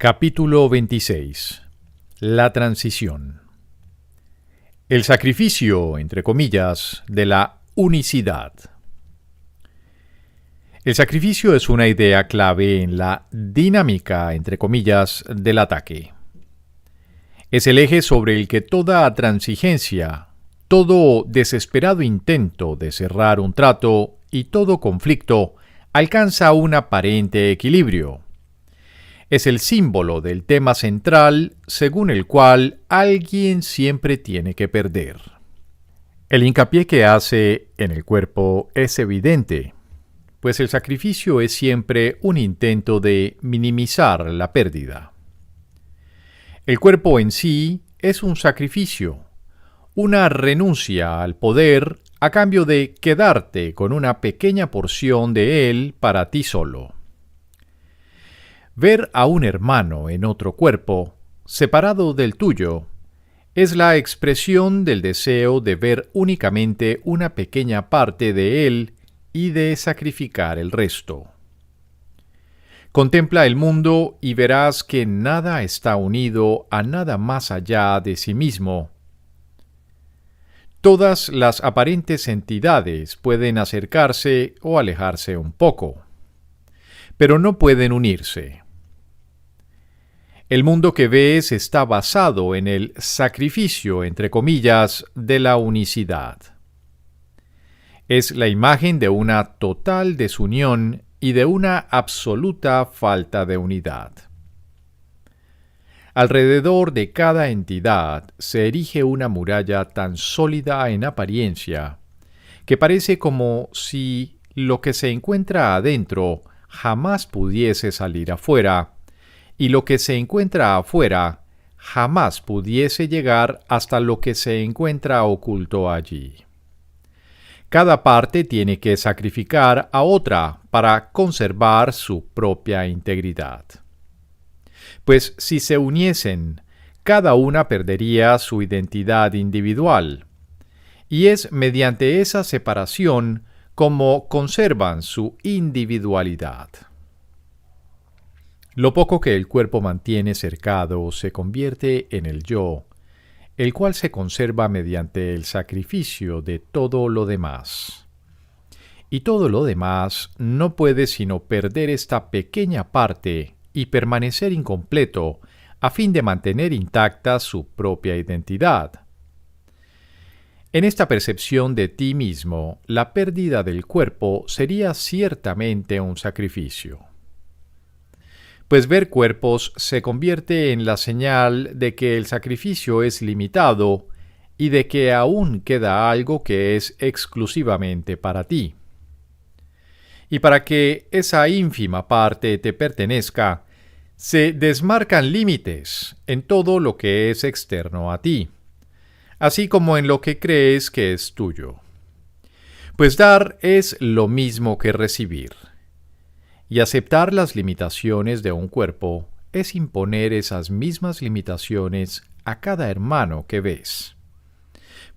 Capítulo 26. La transición. El sacrificio, entre comillas, de la unicidad. El sacrificio es una idea clave en la dinámica, entre comillas, del ataque. Es el eje sobre el que toda transigencia, todo desesperado intento de cerrar un trato y todo conflicto alcanza un aparente equilibrio. Es el símbolo del tema central según el cual alguien siempre tiene que perder. El hincapié que hace en el cuerpo es evidente, pues el sacrificio es siempre un intento de minimizar la pérdida. El cuerpo en sí es un sacrificio, una renuncia al poder a cambio de quedarte con una pequeña porción de él para ti solo. Ver a un hermano en otro cuerpo, separado del tuyo, es la expresión del deseo de ver únicamente una pequeña parte de él y de sacrificar el resto. Contempla el mundo y verás que nada está unido a nada más allá de sí mismo. Todas las aparentes entidades pueden acercarse o alejarse un poco, pero no pueden unirse. El mundo que ves está basado en el sacrificio, entre comillas, de la unicidad. Es la imagen de una total desunión y de una absoluta falta de unidad. Alrededor de cada entidad se erige una muralla tan sólida en apariencia que parece como si lo que se encuentra adentro jamás pudiese salir afuera, y lo que se encuentra afuera jamás pudiese llegar hasta lo que se encuentra oculto allí. Cada parte tiene que sacrificar a otra para conservar su propia integridad. Pues si se uniesen, cada una perdería su identidad individual, y es mediante esa separación como conservan su individualidad. Lo poco que el cuerpo mantiene cercado se convierte en el yo, el cual se conserva mediante el sacrificio de todo lo demás. Y todo lo demás no puede sino perder esta pequeña parte y permanecer incompleto a fin de mantener intacta su propia identidad. En esta percepción de ti mismo, la pérdida del cuerpo sería ciertamente un sacrificio. Pues ver cuerpos se convierte en la señal de que el sacrificio es limitado y de que aún queda algo que es exclusivamente para ti. Y para que esa ínfima parte te pertenezca, se desmarcan límites en todo lo que es externo a ti, así como en lo que crees que es tuyo. Pues dar es lo mismo que recibir. Y aceptar las limitaciones de un cuerpo es imponer esas mismas limitaciones a cada hermano que ves.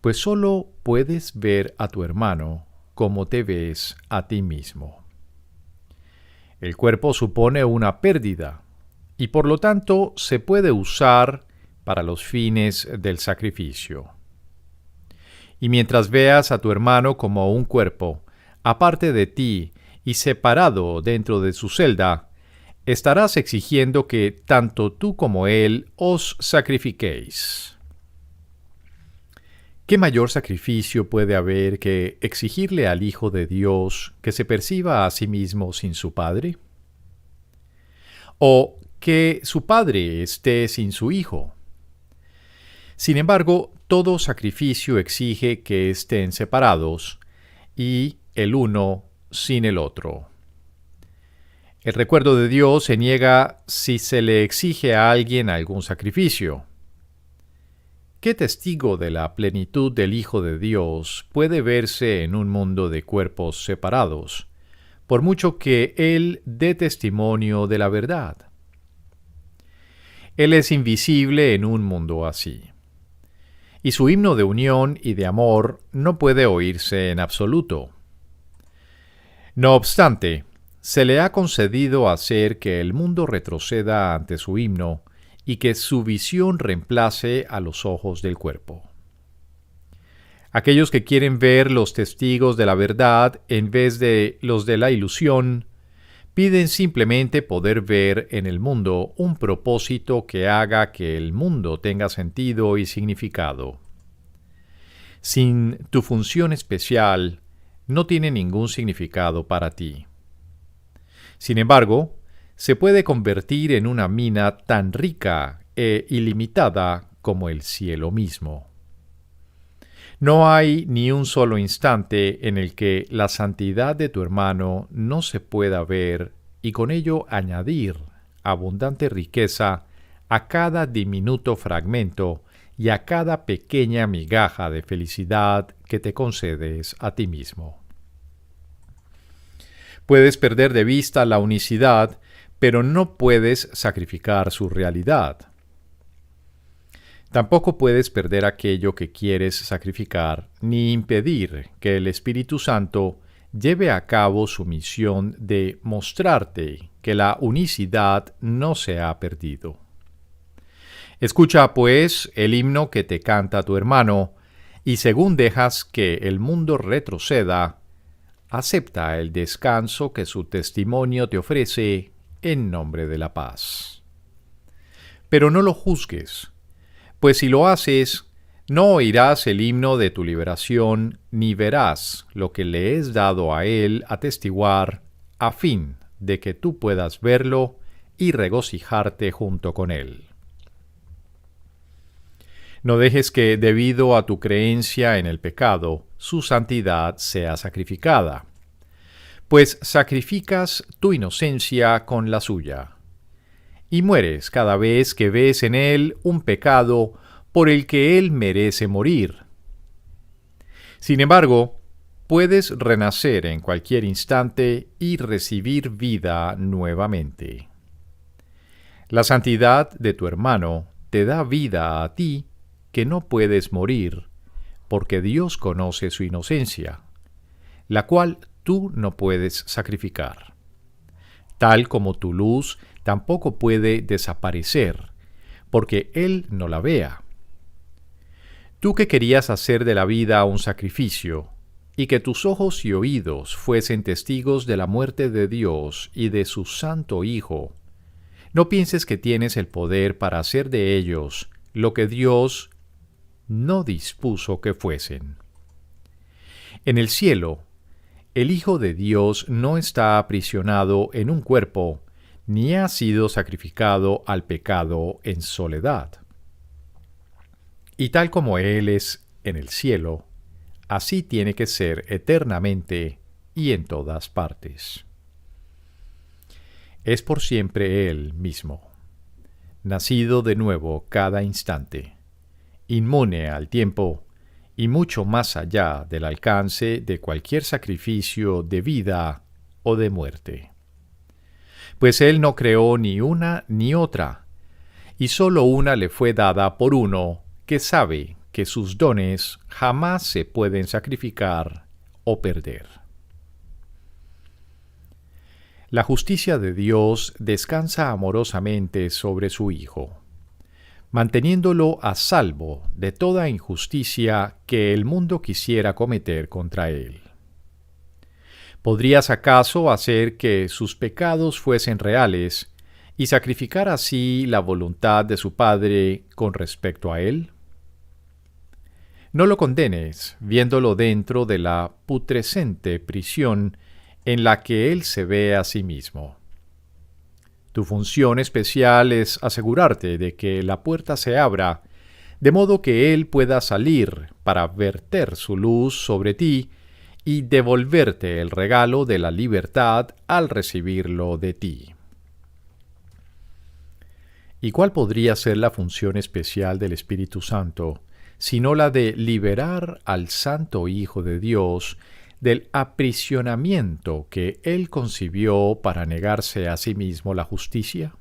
Pues solo puedes ver a tu hermano como te ves a ti mismo. El cuerpo supone una pérdida y por lo tanto se puede usar para los fines del sacrificio. Y mientras veas a tu hermano como un cuerpo, aparte de ti, y separado dentro de su celda, estarás exigiendo que tanto tú como él os sacrifiquéis. ¿Qué mayor sacrificio puede haber que exigirle al Hijo de Dios que se perciba a sí mismo sin su Padre? ¿O que su Padre esté sin su Hijo? Sin embargo, todo sacrificio exige que estén separados, y el uno sin el otro. El recuerdo de Dios se niega si se le exige a alguien algún sacrificio. ¿Qué testigo de la plenitud del Hijo de Dios puede verse en un mundo de cuerpos separados, por mucho que Él dé testimonio de la verdad? Él es invisible en un mundo así, y su himno de unión y de amor no puede oírse en absoluto. No obstante, se le ha concedido hacer que el mundo retroceda ante su himno y que su visión reemplace a los ojos del cuerpo. Aquellos que quieren ver los testigos de la verdad en vez de los de la ilusión, piden simplemente poder ver en el mundo un propósito que haga que el mundo tenga sentido y significado. Sin tu función especial, no tiene ningún significado para ti. Sin embargo, se puede convertir en una mina tan rica e ilimitada como el cielo mismo. No hay ni un solo instante en el que la santidad de tu hermano no se pueda ver y con ello añadir abundante riqueza a cada diminuto fragmento y a cada pequeña migaja de felicidad que te concedes a ti mismo. Puedes perder de vista la unicidad, pero no puedes sacrificar su realidad. Tampoco puedes perder aquello que quieres sacrificar, ni impedir que el Espíritu Santo lleve a cabo su misión de mostrarte que la unicidad no se ha perdido. Escucha, pues, el himno que te canta tu hermano, y según dejas que el mundo retroceda, acepta el descanso que su testimonio te ofrece en nombre de la paz. Pero no lo juzgues, pues si lo haces, no oirás el himno de tu liberación, ni verás lo que le es dado a él atestiguar, a fin de que tú puedas verlo y regocijarte junto con él. No dejes que, debido a tu creencia en el pecado, su santidad sea sacrificada, pues sacrificas tu inocencia con la suya, y mueres cada vez que ves en él un pecado por el que él merece morir. Sin embargo, puedes renacer en cualquier instante y recibir vida nuevamente. La santidad de tu hermano te da vida a ti, que no puedes morir, porque Dios conoce su inocencia, la cual tú no puedes sacrificar. Tal como tu luz tampoco puede desaparecer, porque Él no la vea. Tú que querías hacer de la vida un sacrificio, y que tus ojos y oídos fuesen testigos de la muerte de Dios y de su Santo Hijo, no pienses que tienes el poder para hacer de ellos lo que Dios no dispuso que fuesen. En el cielo, el Hijo de Dios no está aprisionado en un cuerpo, ni ha sido sacrificado al pecado en soledad. Y tal como Él es en el cielo, así tiene que ser eternamente y en todas partes. Es por siempre Él mismo, nacido de nuevo cada instante, inmune al tiempo y mucho más allá del alcance de cualquier sacrificio de vida o de muerte. Pues Él no creó ni una ni otra, y sólo una le fue dada por uno que sabe que sus dones jamás se pueden sacrificar o perder. La justicia de Dios descansa amorosamente sobre su Hijo, manteniéndolo a salvo de toda injusticia que el mundo quisiera cometer contra él. ¿Podrías acaso hacer que sus pecados fuesen reales y sacrificar así la voluntad de su Padre con respecto a él? No lo condenes, viéndolo dentro de la putrescente prisión en la que él se ve a sí mismo. Tu función especial es asegurarte de que la puerta se abra, de modo que él pueda salir para verter su luz sobre ti y devolverte el regalo de la libertad al recibirlo de ti. ¿Y cuál podría ser la función especial del Espíritu Santo, sino la de liberar al Santo Hijo de Dios del aprisionamiento que Él concibió para negarse a sí mismo la justicia?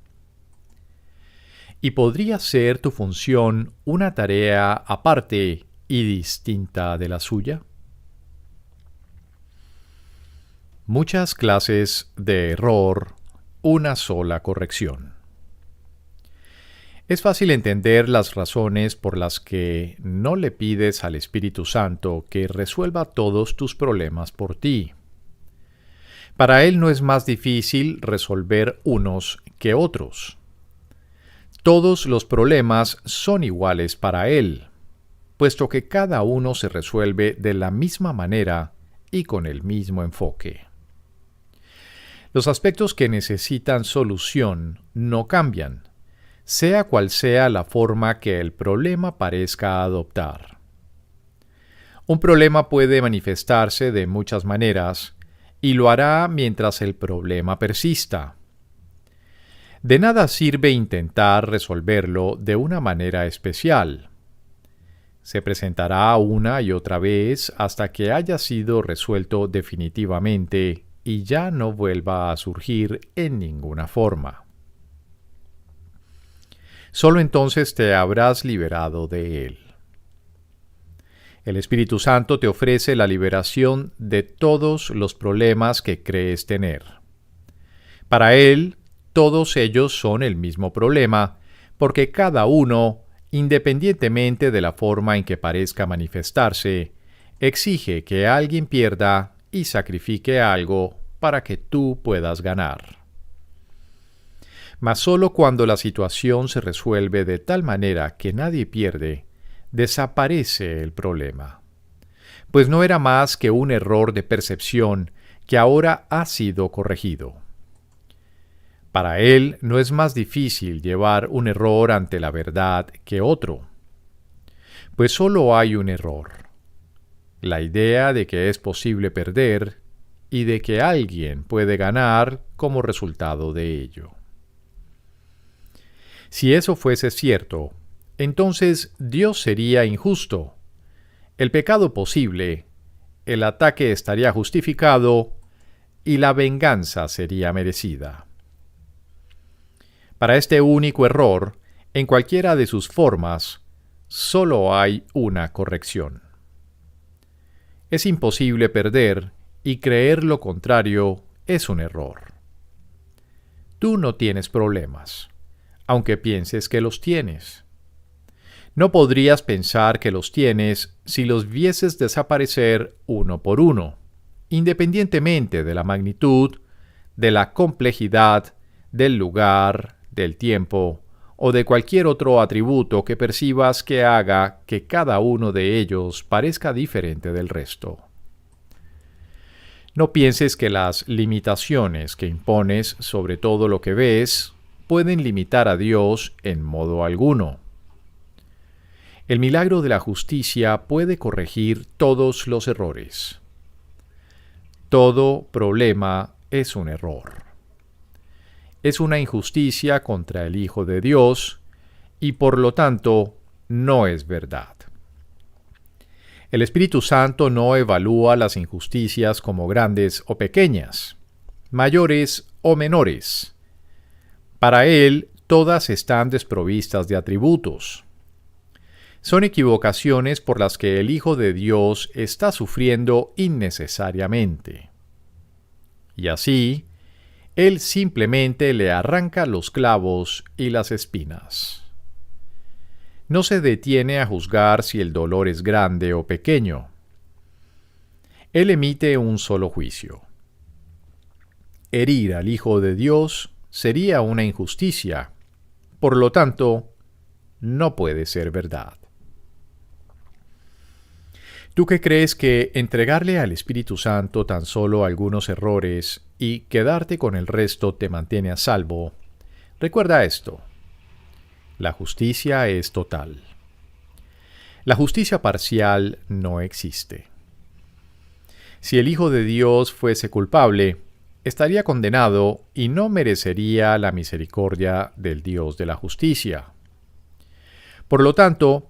¿Y podría ser tu función una tarea aparte y distinta de la suya? Muchas clases de error, una sola corrección. Es fácil entender las razones por las que no le pides al Espíritu Santo que resuelva todos tus problemas por ti. Para Él no es más difícil resolver unos que otros. Todos los problemas son iguales para Él, puesto que cada uno se resuelve de la misma manera y con el mismo enfoque. Los aspectos que necesitan solución no cambian, sea cual sea la forma que el problema parezca adoptar. Un problema puede manifestarse de muchas maneras y lo hará mientras el problema persista. De nada sirve intentar resolverlo de una manera especial. Se presentará una y otra vez hasta que haya sido resuelto definitivamente y ya no vuelva a surgir en ninguna forma. Solo entonces te habrás liberado de él. El Espíritu Santo te ofrece la liberación de todos los problemas que crees tener. Para Él, todos ellos son el mismo problema, porque cada uno, independientemente de la forma en que parezca manifestarse, exige que alguien pierda y sacrifique algo para que tú puedas ganar. Mas solo cuando la situación se resuelve de tal manera que nadie pierde, desaparece el problema, pues no era más que un error de percepción que ahora ha sido corregido. Para él no es más difícil llevar un error ante la verdad que otro, pues solo hay un error: la idea de que es posible perder y de que alguien puede ganar como resultado de ello. Si eso fuese cierto, entonces Dios sería injusto, el pecado posible, el ataque estaría justificado y la venganza sería merecida. Para este único error, en cualquiera de sus formas, solo hay una corrección. Es imposible perder y creer lo contrario es un error. Tú no tienes problemas, aunque pienses que los tienes. No podrías pensar que los tienes si los vieses desaparecer uno por uno, independientemente de la magnitud, de la complejidad, del lugar, del tiempo o de cualquier otro atributo que percibas que haga que cada uno de ellos parezca diferente del resto. No pienses que las limitaciones que impones sobre todo lo que ves pueden limitar a Dios en modo alguno. El milagro de la justicia puede corregir todos los errores. Todo problema es un error. Es una injusticia contra el Hijo de Dios y por lo tanto no es verdad. El Espíritu Santo no evalúa las injusticias como grandes o pequeñas, mayores o menores. Para Él, todas están desprovistas de atributos. Son equivocaciones por las que el Hijo de Dios está sufriendo innecesariamente. Y así, Él simplemente le arranca los clavos y las espinas. No se detiene a juzgar si el dolor es grande o pequeño. Él emite un solo juicio. Herir al Hijo de Dios sería una injusticia, por lo tanto, no puede ser verdad. ¿Tú que crees que entregarle al Espíritu Santo tan solo algunos errores y quedarte con el resto te mantiene a salvo? Recuerda esto: la justicia es total. La justicia parcial no existe. Si el Hijo de Dios fuese culpable, estaría condenado y no merecería la misericordia del Dios de la justicia. Por lo tanto,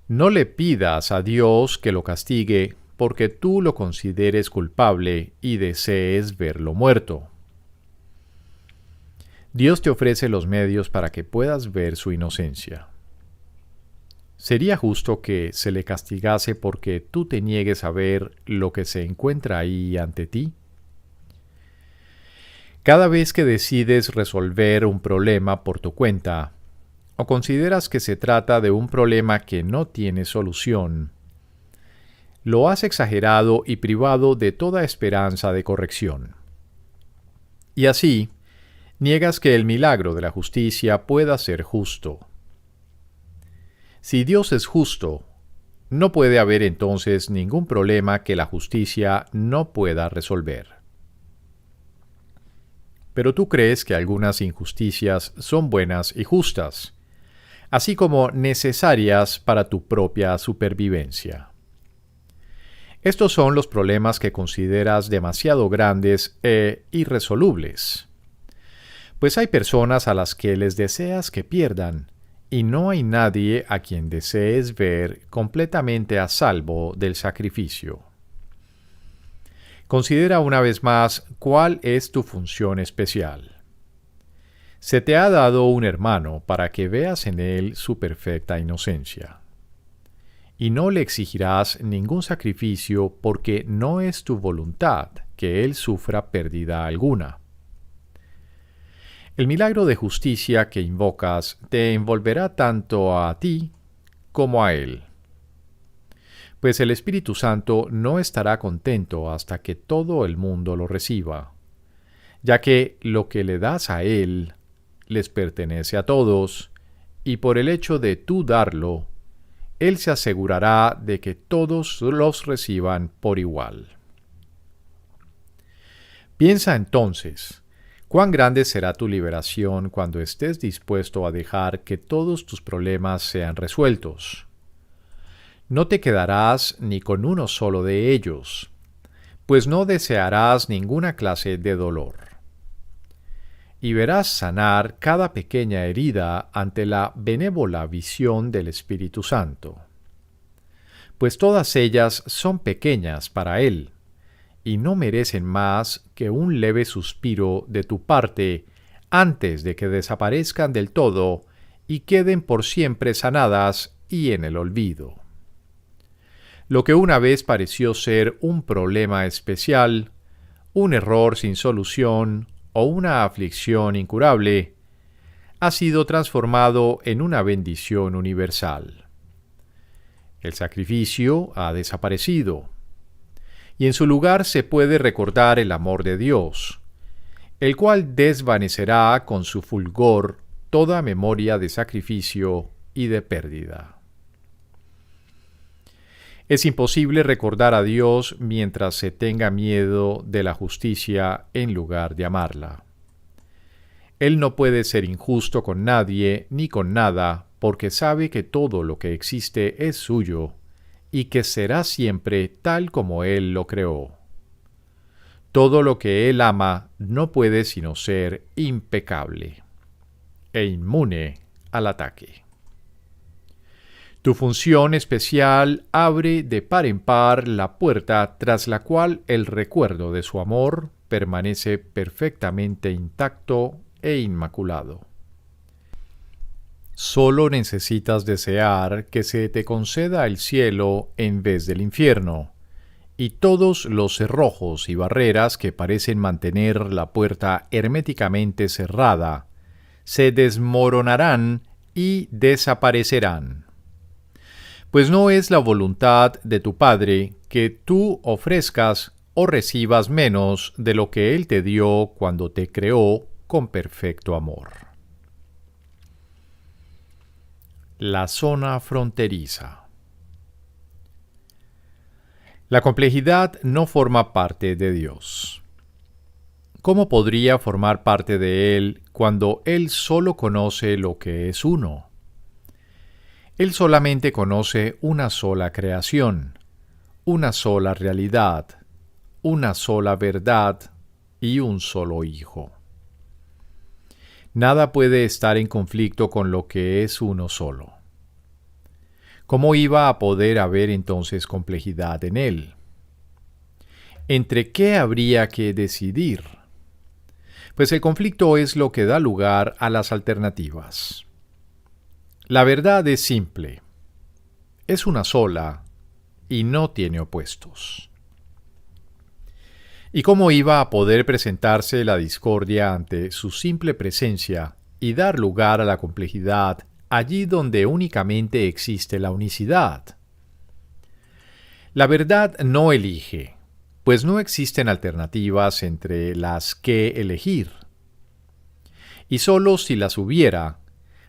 no le pidas a Dios que lo castigue porque tú lo consideres culpable y desees verlo muerto. Dios te ofrece los medios para que puedas ver su inocencia. ¿Sería justo que se le castigase porque tú te niegues a ver lo que se encuentra ahí ante ti? Cada vez que decides resolver un problema por tu cuenta, o consideras que se trata de un problema que no tiene solución, lo has exagerado y privado de toda esperanza de corrección. Y así, niegas que el milagro de la justicia pueda ser justo. Si Dios es justo, no puede haber entonces ningún problema que la justicia no pueda resolver. Pero tú crees que algunas injusticias son buenas y justas, así como necesarias para tu propia supervivencia. Estos son los problemas que consideras demasiado grandes e irresolubles. Pues hay personas a las que les deseas que pierdan, y no hay nadie a quien desees ver completamente a salvo del sacrificio. Considera una vez más cuál es tu función especial. Se te ha dado un hermano para que veas en él su perfecta inocencia. Y no le exigirás ningún sacrificio porque no es tu voluntad que él sufra pérdida alguna. El milagro de justicia que invocas te envolverá tanto a ti como a él. Pues el Espíritu Santo no estará contento hasta que todo el mundo lo reciba, ya que lo que le das a él les pertenece a todos, y por el hecho de tú darlo, él se asegurará de que todos los reciban por igual. Piensa entonces, ¿cuán grande será tu liberación cuando estés dispuesto a dejar que todos tus problemas sean resueltos? No te quedarás ni con uno solo de ellos, pues no desearás ninguna clase de dolor. Y verás sanar cada pequeña herida ante la benévola visión del Espíritu Santo. Pues todas ellas son pequeñas para Él, y no merecen más que un leve suspiro de tu parte antes de que desaparezcan del todo y queden por siempre sanadas y en el olvido. Lo que una vez pareció ser un problema especial, un error sin solución o una aflicción incurable, ha sido transformado en una bendición universal. El sacrificio ha desaparecido, y en su lugar se puede recordar el amor de Dios, el cual desvanecerá con su fulgor toda memoria de sacrificio y de pérdida. Es imposible recordar a Dios mientras se tenga miedo de la justicia en lugar de amarla. Él no puede ser injusto con nadie ni con nada porque sabe que todo lo que existe es suyo y que será siempre tal como Él lo creó. Todo lo que Él ama no puede sino ser impecable e inmune al ataque. Tu función especial abre de par en par la puerta tras la cual el recuerdo de su amor permanece perfectamente intacto e inmaculado. Solo necesitas desear que se te conceda el cielo en vez del infierno, y todos los cerrojos y barreras que parecen mantener la puerta herméticamente cerrada se desmoronarán y desaparecerán. Pues no es la voluntad de tu Padre que tú ofrezcas o recibas menos de lo que Él te dio cuando te creó con perfecto amor. La zona fronteriza. La complejidad no forma parte de Dios. ¿Cómo podría formar parte de Él cuando Él solo conoce lo que es uno? Él solamente conoce una sola creación, una sola realidad, una sola verdad y un solo Hijo. Nada puede estar en conflicto con lo que es uno solo. ¿Cómo iba a poder haber entonces complejidad en Él? ¿Entre qué habría que decidir? Pues el conflicto es lo que da lugar a las alternativas. La verdad es simple. Es una sola y no tiene opuestos. ¿Y cómo iba a poder presentarse la discordia ante su simple presencia y dar lugar a la complejidad allí donde únicamente existe la unicidad? La verdad no elige, pues no existen alternativas entre las que elegir. Y solo si las hubiera,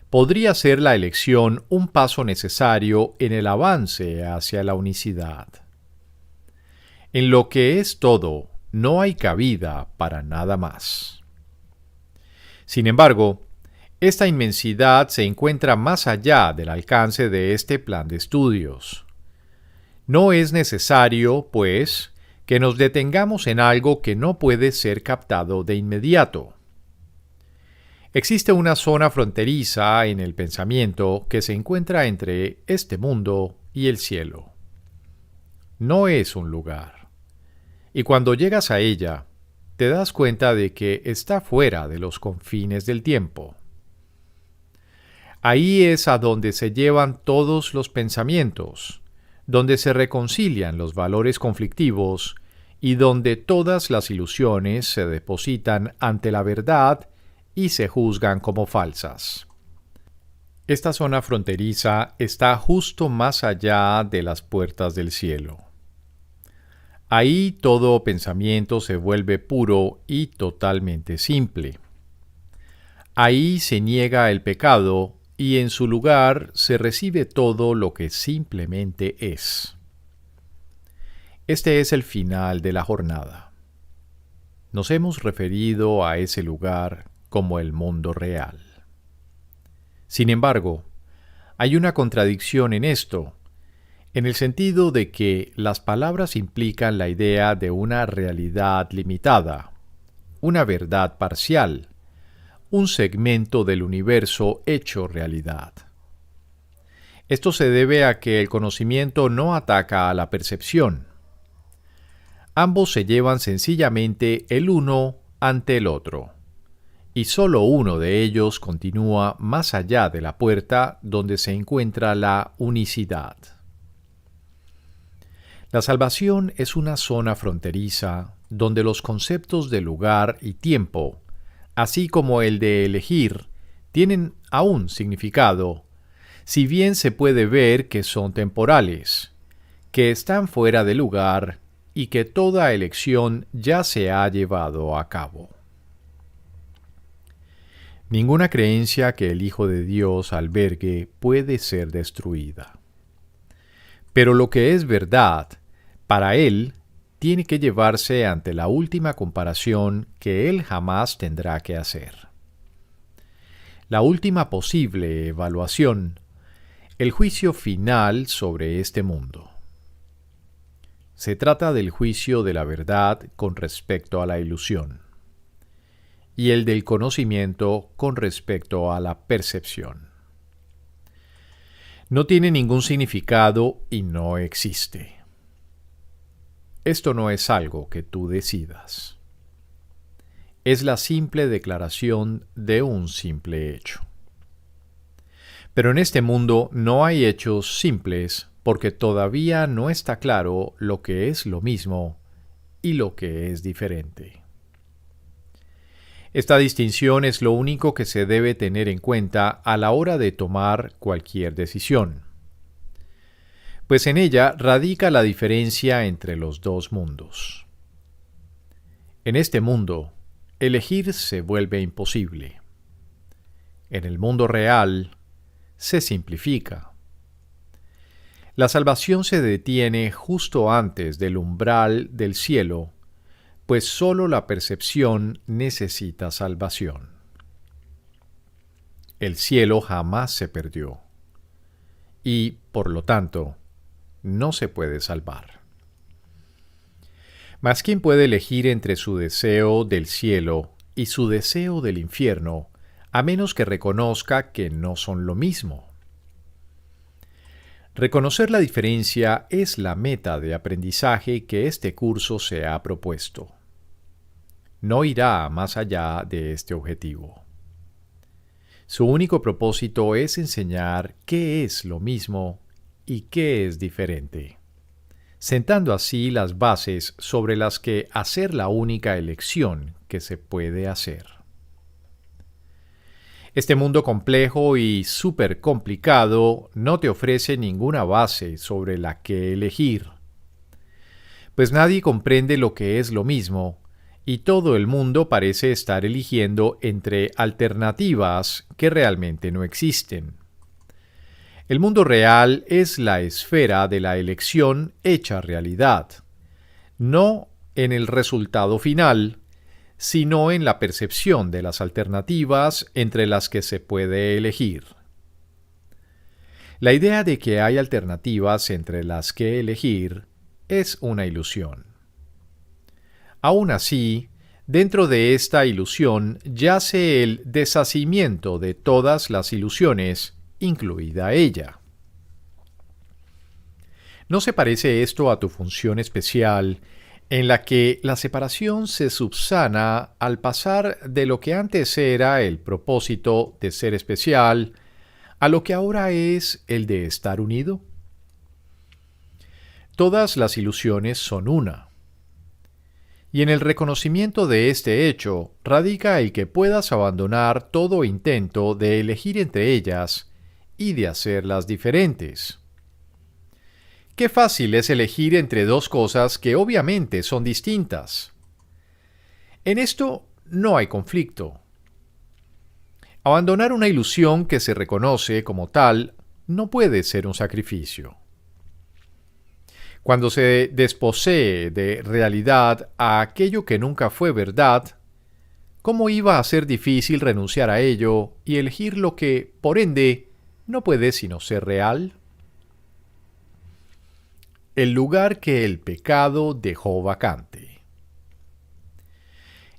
podría ser la elección un paso necesario en el avance hacia la unicidad. En lo que es todo, no hay cabida para nada más. Sin embargo, esta inmensidad se encuentra más allá del alcance de este plan de estudios. No es necesario, pues, que nos detengamos en algo que no puede ser captado de inmediato. Existe una zona fronteriza en el pensamiento que se encuentra entre este mundo y el cielo. No es un lugar. Y cuando llegas a ella, te das cuenta de que está fuera de los confines del tiempo. Ahí es a donde se llevan todos los pensamientos, donde se reconcilian los valores conflictivos y donde todas las ilusiones se depositan ante la verdad y se juzgan como falsas. Esta zona fronteriza está justo más allá de las puertas del cielo. Ahí todo pensamiento se vuelve puro y totalmente simple. Ahí se niega el pecado y en su lugar se recibe todo lo que simplemente es. Este es el final de la jornada. Nos hemos referido a ese lugar como el mundo real. Sin embargo, hay una contradicción en esto, en el sentido de que las palabras implican la idea de una realidad limitada, una verdad parcial, un segmento del universo hecho realidad. Esto se debe a que el conocimiento no ataca a la percepción. Ambos se llevan sencillamente el uno ante el otro, y solo uno de ellos continúa más allá de la puerta donde se encuentra la unicidad. La salvación es una zona fronteriza donde los conceptos de lugar y tiempo, así como el de elegir, tienen aún significado, si bien se puede ver que son temporales, que están fuera de lugar y que toda elección ya se ha llevado a cabo. Ninguna creencia que el Hijo de Dios albergue puede ser destruida. Pero lo que es verdad, para Él, tiene que llevarse ante la última comparación que Él jamás tendrá que hacer. La última posible evaluación, el juicio final sobre este mundo. Se trata del juicio de la verdad con respecto a la ilusión, y el del conocimiento con respecto a la percepción. No tiene ningún significado y no existe. Esto no es algo que tú decidas. Es la simple declaración de un simple hecho. Pero en este mundo no hay hechos simples porque todavía no está claro lo que es lo mismo y lo que es diferente. Esta distinción es lo único que se debe tener en cuenta a la hora de tomar cualquier decisión, pues en ella radica la diferencia entre los dos mundos. En este mundo, elegir se vuelve imposible. En el mundo real, se simplifica. La salvación se detiene justo antes del umbral del cielo, pues sólo la percepción necesita salvación. El cielo jamás se perdió, y, por lo tanto, no se puede salvar. Mas ¿quién puede elegir entre su deseo del cielo y su deseo del infierno, a menos que reconozca que no son lo mismo? Reconocer la diferencia es la meta de aprendizaje que este curso se ha propuesto. No irá más allá de este objetivo. Su único propósito es enseñar qué es lo mismo y qué es diferente, sentando así las bases sobre las que hacer la única elección que se puede hacer. Este mundo complejo y súper complicado no te ofrece ninguna base sobre la que elegir, pues nadie comprende lo que es lo mismo y todo el mundo parece estar eligiendo entre alternativas que realmente no existen. El mundo real es la esfera de la elección hecha realidad, no en el resultado final, sino en la percepción de las alternativas entre las que se puede elegir. La idea de que hay alternativas entre las que elegir es una ilusión. Aún así, dentro de esta ilusión yace el deshacimiento de todas las ilusiones, incluida ella. ¿No se parece esto a tu función especial, en la que la separación se subsana al pasar de lo que antes era el propósito de ser especial a lo que ahora es el de estar unido? Todas las ilusiones son una. Y en el reconocimiento de este hecho radica el que puedas abandonar todo intento de elegir entre ellas y de hacerlas diferentes. Qué fácil es elegir entre dos cosas que obviamente son distintas. En esto no hay conflicto. Abandonar una ilusión que se reconoce como tal no puede ser un sacrificio. Cuando se desposee de realidad a aquello que nunca fue verdad, ¿cómo iba a ser difícil renunciar a ello y elegir lo que, por ende, no puede sino ser real? El lugar que el pecado dejó vacante.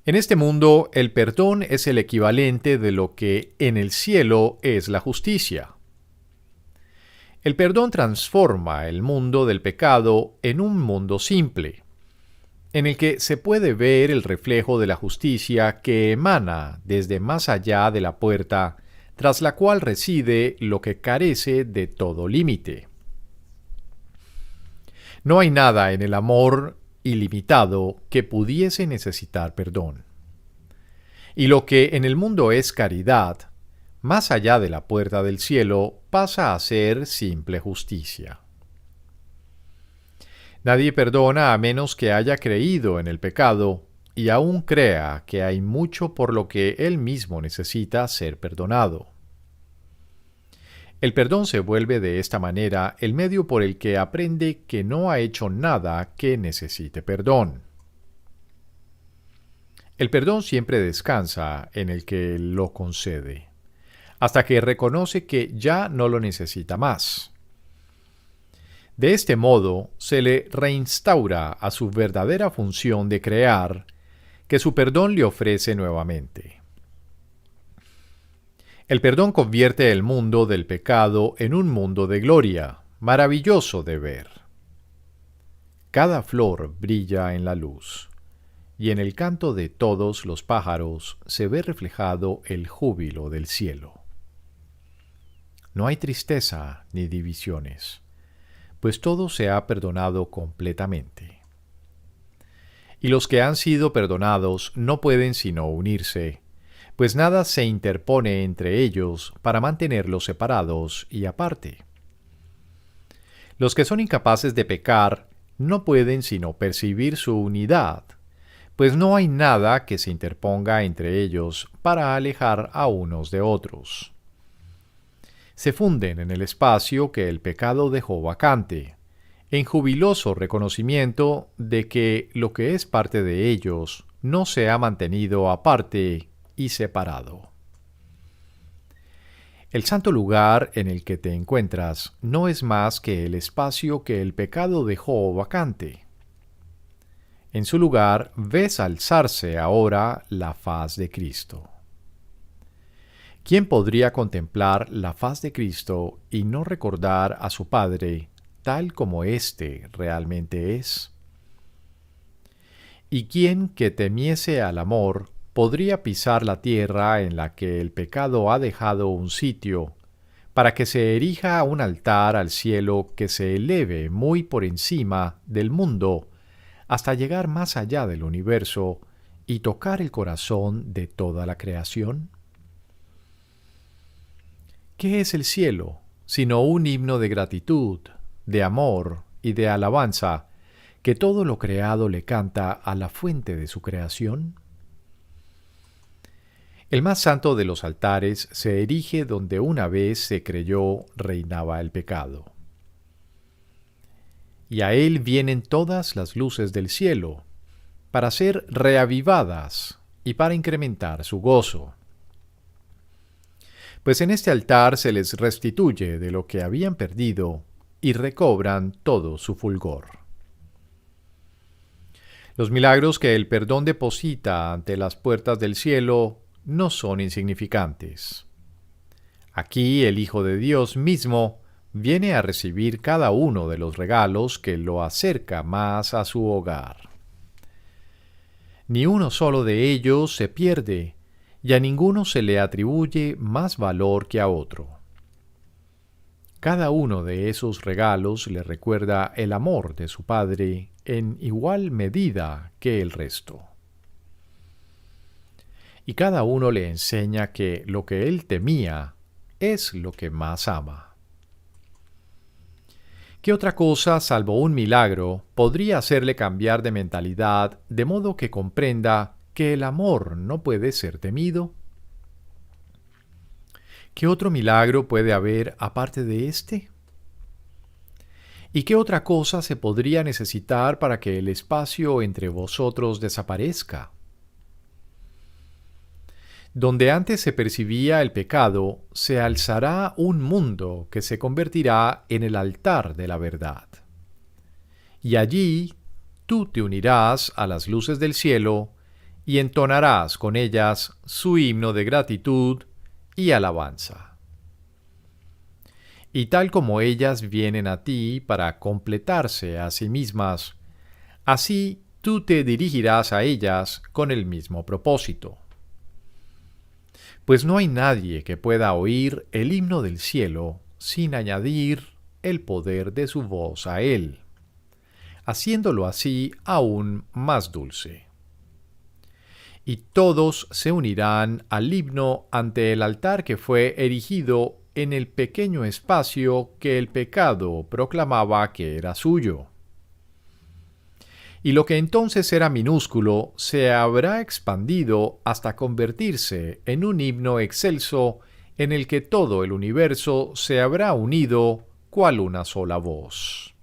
En este mundo, el perdón es el equivalente de lo que en el cielo es la justicia. El perdón transforma el mundo del pecado en un mundo simple, en el que se puede ver el reflejo de la justicia que emana desde más allá de la puerta, tras la cual reside lo que carece de todo límite. No hay nada en el amor ilimitado que pudiese necesitar perdón. Y lo que en el mundo es caridad, más allá de la puerta del cielo, pasa a ser simple justicia. Nadie perdona a menos que haya creído en el pecado y aún crea que hay mucho por lo que él mismo necesita ser perdonado. El perdón se vuelve de esta manera el medio por el que aprende que no ha hecho nada que necesite perdón. El perdón siempre descansa en el que lo concede, hasta que reconoce que ya no lo necesita más. De este modo, se le reinstaura a su verdadera función de crear, que su perdón le ofrece nuevamente. El perdón convierte el mundo del pecado en un mundo de gloria, maravilloso de ver. Cada flor brilla en la luz, y en el canto de todos los pájaros se ve reflejado el júbilo del cielo. No hay tristeza ni divisiones, pues todo se ha perdonado completamente. Y los que han sido perdonados no pueden sino unirse, pues nada se interpone entre ellos para mantenerlos separados y aparte. Los que son incapaces de pecar no pueden sino percibir su unidad, pues no hay nada que se interponga entre ellos para alejar a unos de otros. Se funden en el espacio que el pecado dejó vacante, en jubiloso reconocimiento de que lo que es parte de ellos no se ha mantenido aparte y separado. El santo lugar en el que te encuentras no es más que el espacio que el pecado dejó vacante. En su lugar ves alzarse ahora la faz de Cristo. ¿Quién podría contemplar la faz de Cristo y no recordar a su Padre tal como éste realmente es? ¿Y quién que temiese al amor podría pisar la tierra en la que el pecado ha dejado un sitio, para que se erija un altar al cielo que se eleve muy por encima del mundo, hasta llegar más allá del universo y tocar el corazón de toda la creación? ¿Qué es el cielo sino un himno de gratitud, de amor y de alabanza que todo lo creado le canta a la fuente de su creación? El más santo de los altares se erige donde una vez se creyó reinaba el pecado. Y a él vienen todas las luces del cielo, para ser reavivadas y para incrementar su gozo. Pues en este altar se les restituye de lo que habían perdido y recobran todo su fulgor. Los milagros que el perdón deposita ante las puertas del cielo no son insignificantes. Aquí el Hijo de Dios mismo viene a recibir cada uno de los regalos que lo acerca más a su hogar. Ni uno solo de ellos se pierde, y a ninguno se le atribuye más valor que a otro. Cada uno de esos regalos le recuerda el amor de su Padre en igual medida que el resto. Y cada uno le enseña que lo que él temía es lo que más ama. ¿Qué otra cosa, salvo un milagro, podría hacerle cambiar de mentalidad de modo que comprenda que el amor no puede ser temido? ¿Qué otro milagro puede haber aparte de este? ¿Y qué otra cosa se podría necesitar para que el espacio entre vosotros desaparezca? Donde antes se percibía el pecado, se alzará un mundo que se convertirá en el altar de la verdad. Y allí tú te unirás a las luces del cielo y entonarás con ellas su himno de gratitud y alabanza. Y tal como ellas vienen a ti para completarse a sí mismas, así tú te dirigirás a ellas con el mismo propósito. Pues no hay nadie que pueda oír el himno del cielo sin añadir el poder de su voz a él, haciéndolo así aún más dulce. Y todos se unirán al himno ante el altar que fue erigido en el pequeño espacio que el pecado proclamaba que era suyo. Y lo que entonces era minúsculo se habrá expandido hasta convertirse en un himno excelso en el que todo el universo se habrá unido cual una sola voz.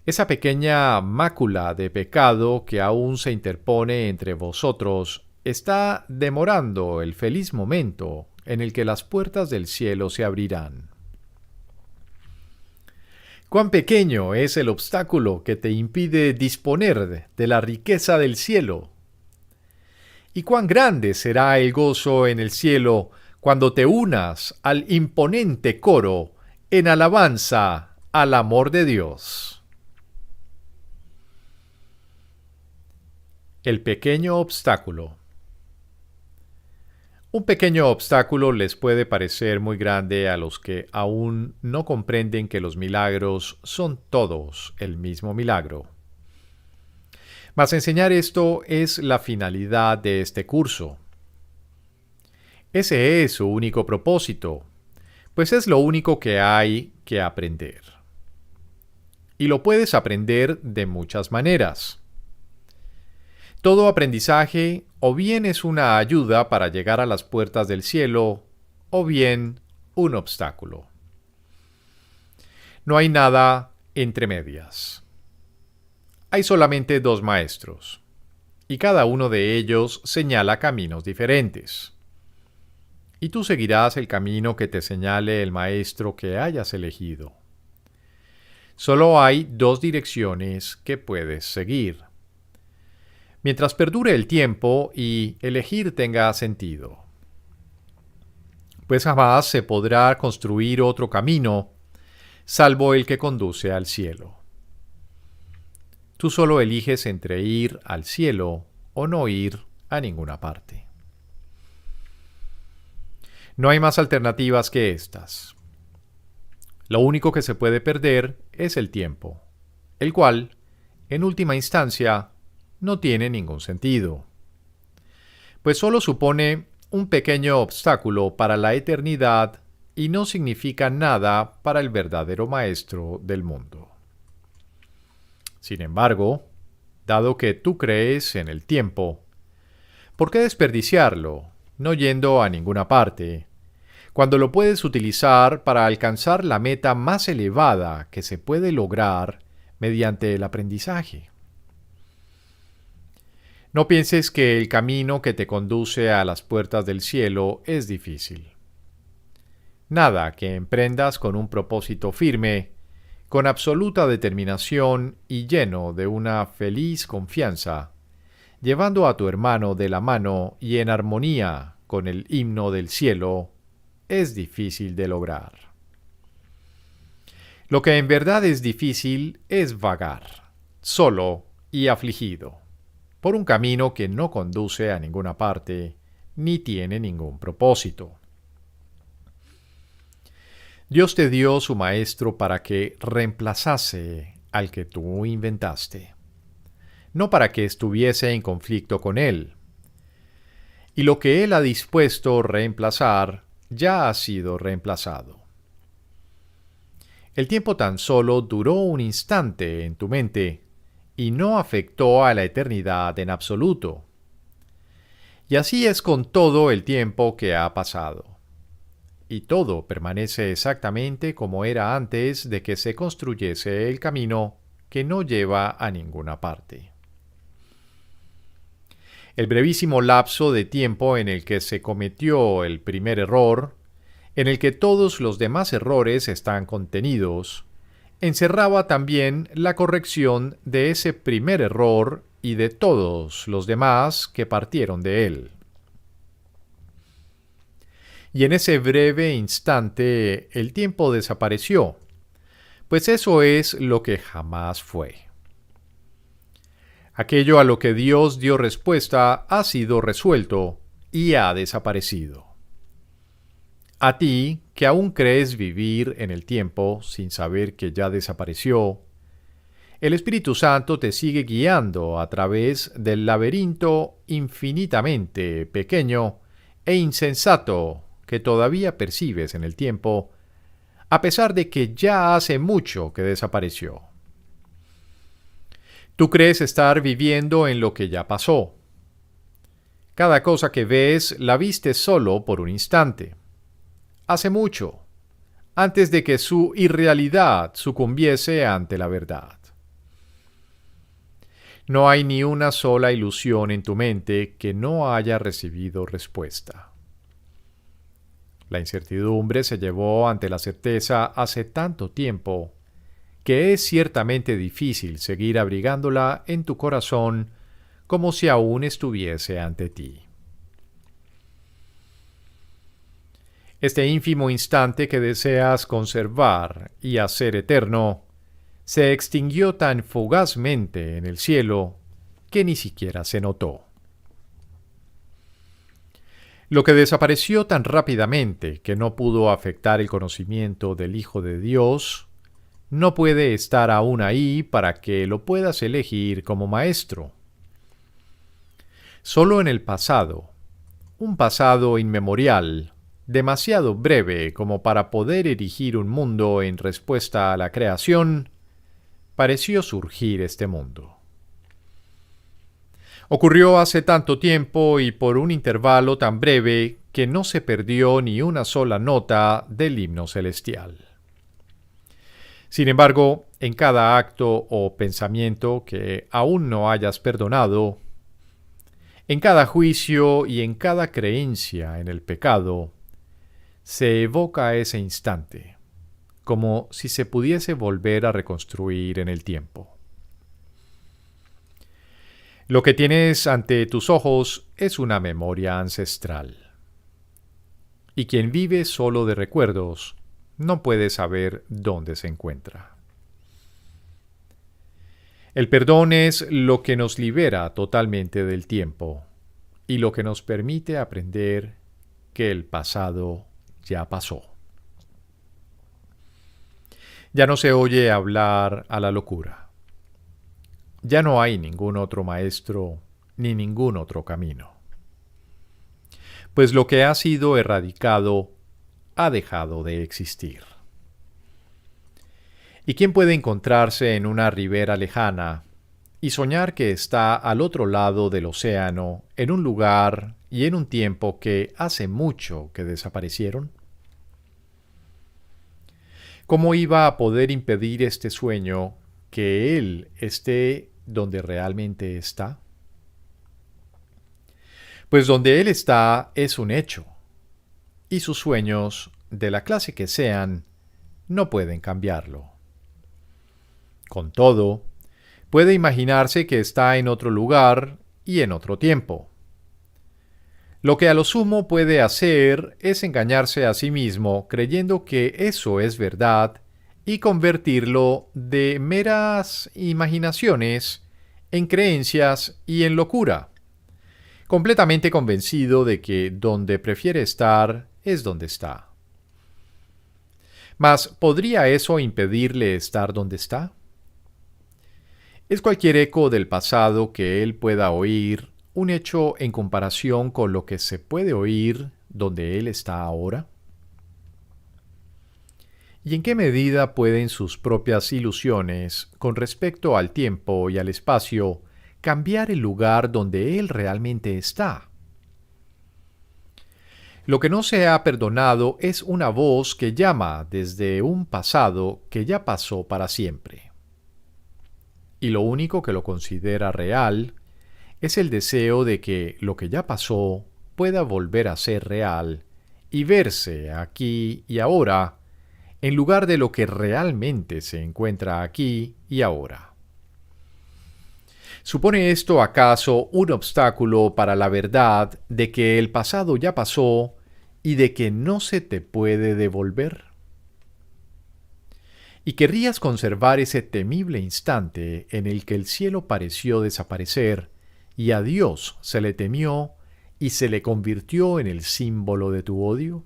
Esa pequeña mácula de pecado que aún se interpone entre vosotros está demorando el feliz momento en el que las puertas del cielo se abrirán. ¿Cuán pequeño es el obstáculo que te impide disponer de la riqueza del cielo? ¿Y cuán grande será el gozo en el cielo cuando te unas al imponente coro en alabanza al amor de Dios? El pequeño obstáculo. Un pequeño obstáculo les puede parecer muy grande a los que aún no comprenden que los milagros son todos el mismo milagro. Mas enseñar esto es la finalidad de este curso. Ese es su único propósito, pues es lo único que hay que aprender. Y lo puedes aprender de muchas maneras. Todo aprendizaje o bien es una ayuda para llegar a las puertas del cielo, o bien un obstáculo. No hay nada entre medias. Hay solamente dos maestros, y cada uno de ellos señala caminos diferentes. Y tú seguirás el camino que te señale el maestro que hayas elegido. Solo hay dos direcciones que puedes seguir. Mientras perdure el tiempo y elegir tenga sentido. Pues jamás se podrá construir otro camino, salvo el que conduce al cielo. Tú solo eliges entre ir al cielo o no ir a ninguna parte. No hay más alternativas que estas. Lo único que se puede perder es el tiempo, el cual, en última instancia, no tiene ningún sentido, pues solo supone un pequeño obstáculo para la eternidad y no significa nada para el verdadero maestro del mundo. Sin embargo, dado que tú crees en el tiempo, ¿por qué desperdiciarlo, no yendo a ninguna parte, cuando lo puedes utilizar para alcanzar la meta más elevada que se puede lograr mediante el aprendizaje? No pienses que el camino que te conduce a las puertas del cielo es difícil. Nada que emprendas con un propósito firme, con absoluta determinación y lleno de una feliz confianza, llevando a tu hermano de la mano y en armonía con el himno del cielo, es difícil de lograr. Lo que en verdad es difícil es vagar, solo y afligido, por un camino que no conduce a ninguna parte, ni tiene ningún propósito. Dios te dio su maestro para que reemplazase al que tú inventaste, no para que estuviese en conflicto con él. Y lo que él ha dispuesto reemplazar ya ha sido reemplazado. El tiempo tan solo duró un instante en tu mente y no afectó a la eternidad en absoluto. Y así es con todo el tiempo que ha pasado. Y todo permanece exactamente como era antes de que se construyese el camino que no lleva a ninguna parte. El brevísimo lapso de tiempo en el que se cometió el primer error, en el que todos los demás errores están contenidos, encerraba también la corrección de ese primer error y de todos los demás que partieron de él. Y en ese breve instante el tiempo desapareció, pues eso es lo que jamás fue. Aquello a lo que Dios dio respuesta ha sido resuelto y ha desaparecido. A ti, que aún crees vivir en el tiempo sin saber que ya desapareció, el Espíritu Santo te sigue guiando a través del laberinto infinitamente pequeño e insensato que todavía percibes en el tiempo, a pesar de que ya hace mucho que desapareció. Tú crees estar viviendo en lo que ya pasó. Cada cosa que ves la viste solo por un instante. Hace mucho, antes de que su irrealidad sucumbiese ante la verdad. No hay ni una sola ilusión en tu mente que no haya recibido respuesta. La incertidumbre se llevó ante la certeza hace tanto tiempo que es ciertamente difícil seguir abrigándola en tu corazón como si aún estuviese ante ti. Este ínfimo instante que deseas conservar y hacer eterno se extinguió tan fugazmente en el cielo que ni siquiera se notó. Lo que desapareció tan rápidamente que no pudo afectar el conocimiento del Hijo de Dios no puede estar aún ahí para que lo puedas elegir como maestro. Solo en el pasado, un pasado inmemorial, demasiado breve como para poder erigir un mundo en respuesta a la creación, pareció surgir este mundo. Ocurrió hace tanto tiempo y por un intervalo tan breve que no se perdió ni una sola nota del himno celestial. Sin embargo, en cada acto o pensamiento que aún no hayas perdonado, en cada juicio y en cada creencia en el pecado, se evoca ese instante, como si se pudiese volver a reconstruir en el tiempo. Lo que tienes ante tus ojos es una memoria ancestral. Y quien vive solo de recuerdos no puede saber dónde se encuentra. El perdón es lo que nos libera totalmente del tiempo y lo que nos permite aprender que el pasado ya pasó. Ya no se oye hablar a la locura. Ya no hay ningún otro maestro ni ningún otro camino. Pues lo que ha sido erradicado ha dejado de existir. ¿Y quién puede encontrarse en una ribera lejana y soñar que está al otro lado del océano, en un lugar y en un tiempo que hace mucho que desaparecieron? ¿Cómo iba a poder impedir este sueño que él esté donde realmente está? Pues donde él está es un hecho, y sus sueños, de la clase que sean, no pueden cambiarlo. Con todo, puede imaginarse que está en otro lugar y en otro tiempo. Lo que a lo sumo puede hacer es engañarse a sí mismo creyendo que eso es verdad y convertirlo de meras imaginaciones en creencias y en locura, completamente convencido de que donde prefiere estar es donde está. Mas, ¿podría eso impedirle estar donde está? ¿Es cualquier eco del pasado que él pueda oír un hecho en comparación con lo que se puede oír donde él está ahora? ¿Y en qué medida pueden sus propias ilusiones con respecto al tiempo y al espacio cambiar el lugar donde él realmente está? Lo que no se ha perdonado es una voz que llama desde un pasado que ya pasó para siempre. Y lo único que lo considera real es el deseo de que lo que ya pasó pueda volver a ser real y verse aquí y ahora, en lugar de lo que realmente se encuentra aquí y ahora. ¿Supone esto acaso un obstáculo para la verdad de que el pasado ya pasó y de que no se te puede devolver? ¿Y querrías conservar ese temible instante en el que el cielo pareció desaparecer y a Dios se le temió y se le convirtió en el símbolo de tu odio?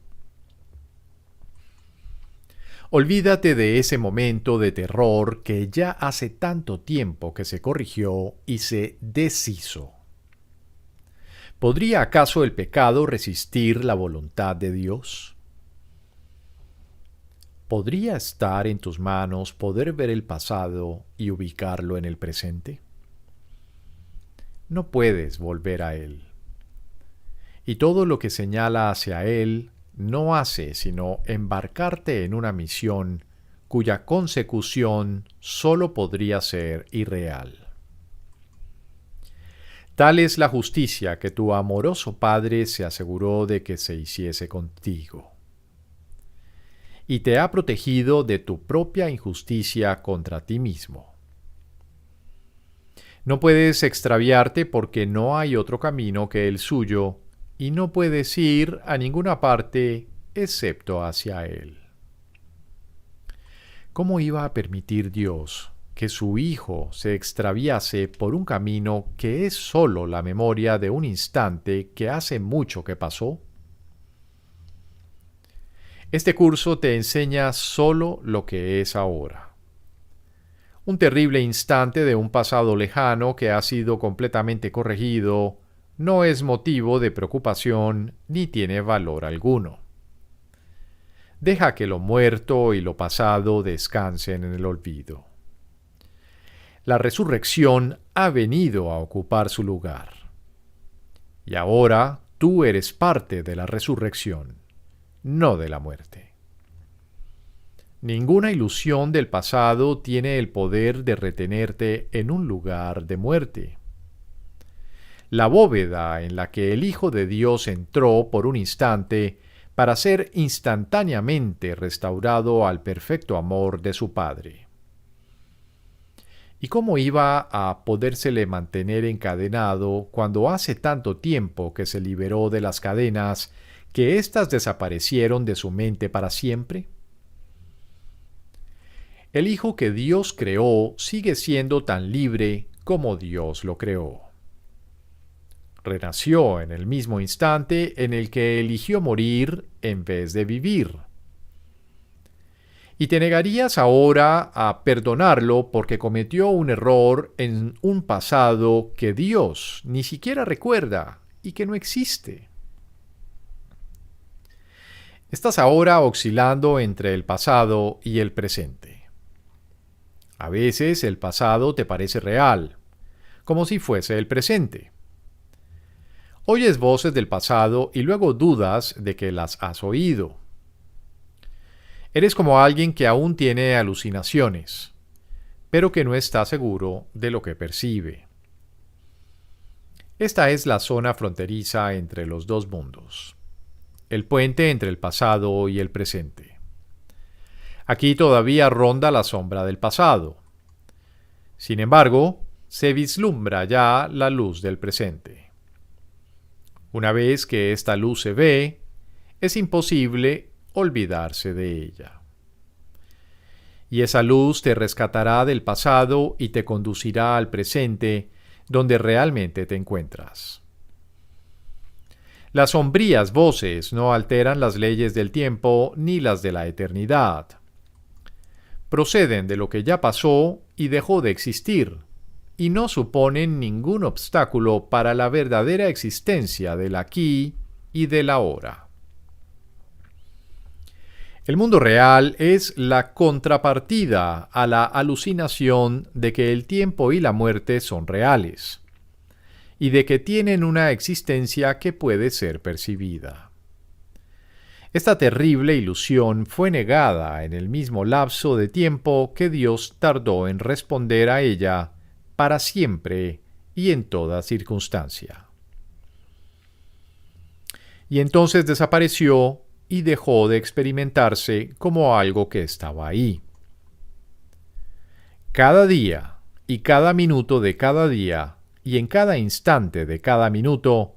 Olvídate de ese momento de terror que ya hace tanto tiempo que se corrigió y se deshizo. ¿Podría acaso el pecado resistir la voluntad de Dios? ¿Podría estar en tus manos poder ver el pasado y ubicarlo en el presente? No puedes volver a él. Y todo lo que señala hacia él no hace sino embarcarte en una misión cuya consecución sólo podría ser irreal. Tal es la justicia que tu amoroso Padre se aseguró de que se hiciese contigo. Y te ha protegido de tu propia injusticia contra ti mismo. No puedes extraviarte porque no hay otro camino que el suyo, y no puedes ir a ninguna parte excepto hacia él. ¿Cómo iba a permitir Dios que su Hijo se extraviase por un camino que es sólo la memoria de un instante que hace mucho que pasó? Este curso te enseña sólo lo que es ahora. Un terrible instante de un pasado lejano que ha sido completamente corregido no es motivo de preocupación ni tiene valor alguno. Deja que lo muerto y lo pasado descansen en el olvido. La resurrección ha venido a ocupar su lugar. Y ahora tú eres parte de la resurrección, no de la muerte. Ninguna ilusión del pasado tiene el poder de retenerte en un lugar de muerte. La bóveda en la que el Hijo de Dios entró por un instante para ser instantáneamente restaurado al perfecto amor de su Padre. ¿Y cómo iba a podérsele mantener encadenado cuando hace tanto tiempo que se liberó de las cadenas que éstas desaparecieron de su mente para siempre? El Hijo que Dios creó sigue siendo tan libre como Dios lo creó. renació en el mismo instante en el que eligió morir en vez de vivir. Y te negarías ahora a perdonarlo porque cometió un error en un pasado que Dios ni siquiera recuerda y que no existe. Estás ahora oscilando entre el pasado y el presente. A veces el pasado te parece real, como si fuese el presente. Oyes voces del pasado y luego dudas de que las has oído. Eres como alguien que aún tiene alucinaciones, pero que no está seguro de lo que percibe. Esta es la zona fronteriza entre los dos mundos, el puente entre el pasado y el presente. Aquí todavía ronda la sombra del pasado. Sin embargo, se vislumbra ya la luz del presente. Una vez que esta luz se ve, es imposible olvidarse de ella. Y esa luz te rescatará del pasado y te conducirá al presente, donde realmente te encuentras. Las sombrías voces no alteran las leyes del tiempo ni las de la eternidad. Proceden de lo que ya pasó y dejó de existir, y no suponen ningún obstáculo para la verdadera existencia del aquí y del ahora. El mundo real es la contrapartida a la alucinación de que el tiempo y la muerte son reales, y de que tienen una existencia que puede ser percibida. Esta terrible ilusión fue negada en el mismo lapso de tiempo que Dios tardó en responder a ella para siempre y en toda circunstancia. Y entonces desapareció y dejó de experimentarse como algo que estaba ahí. Cada día y cada minuto de cada día y en cada instante de cada minuto,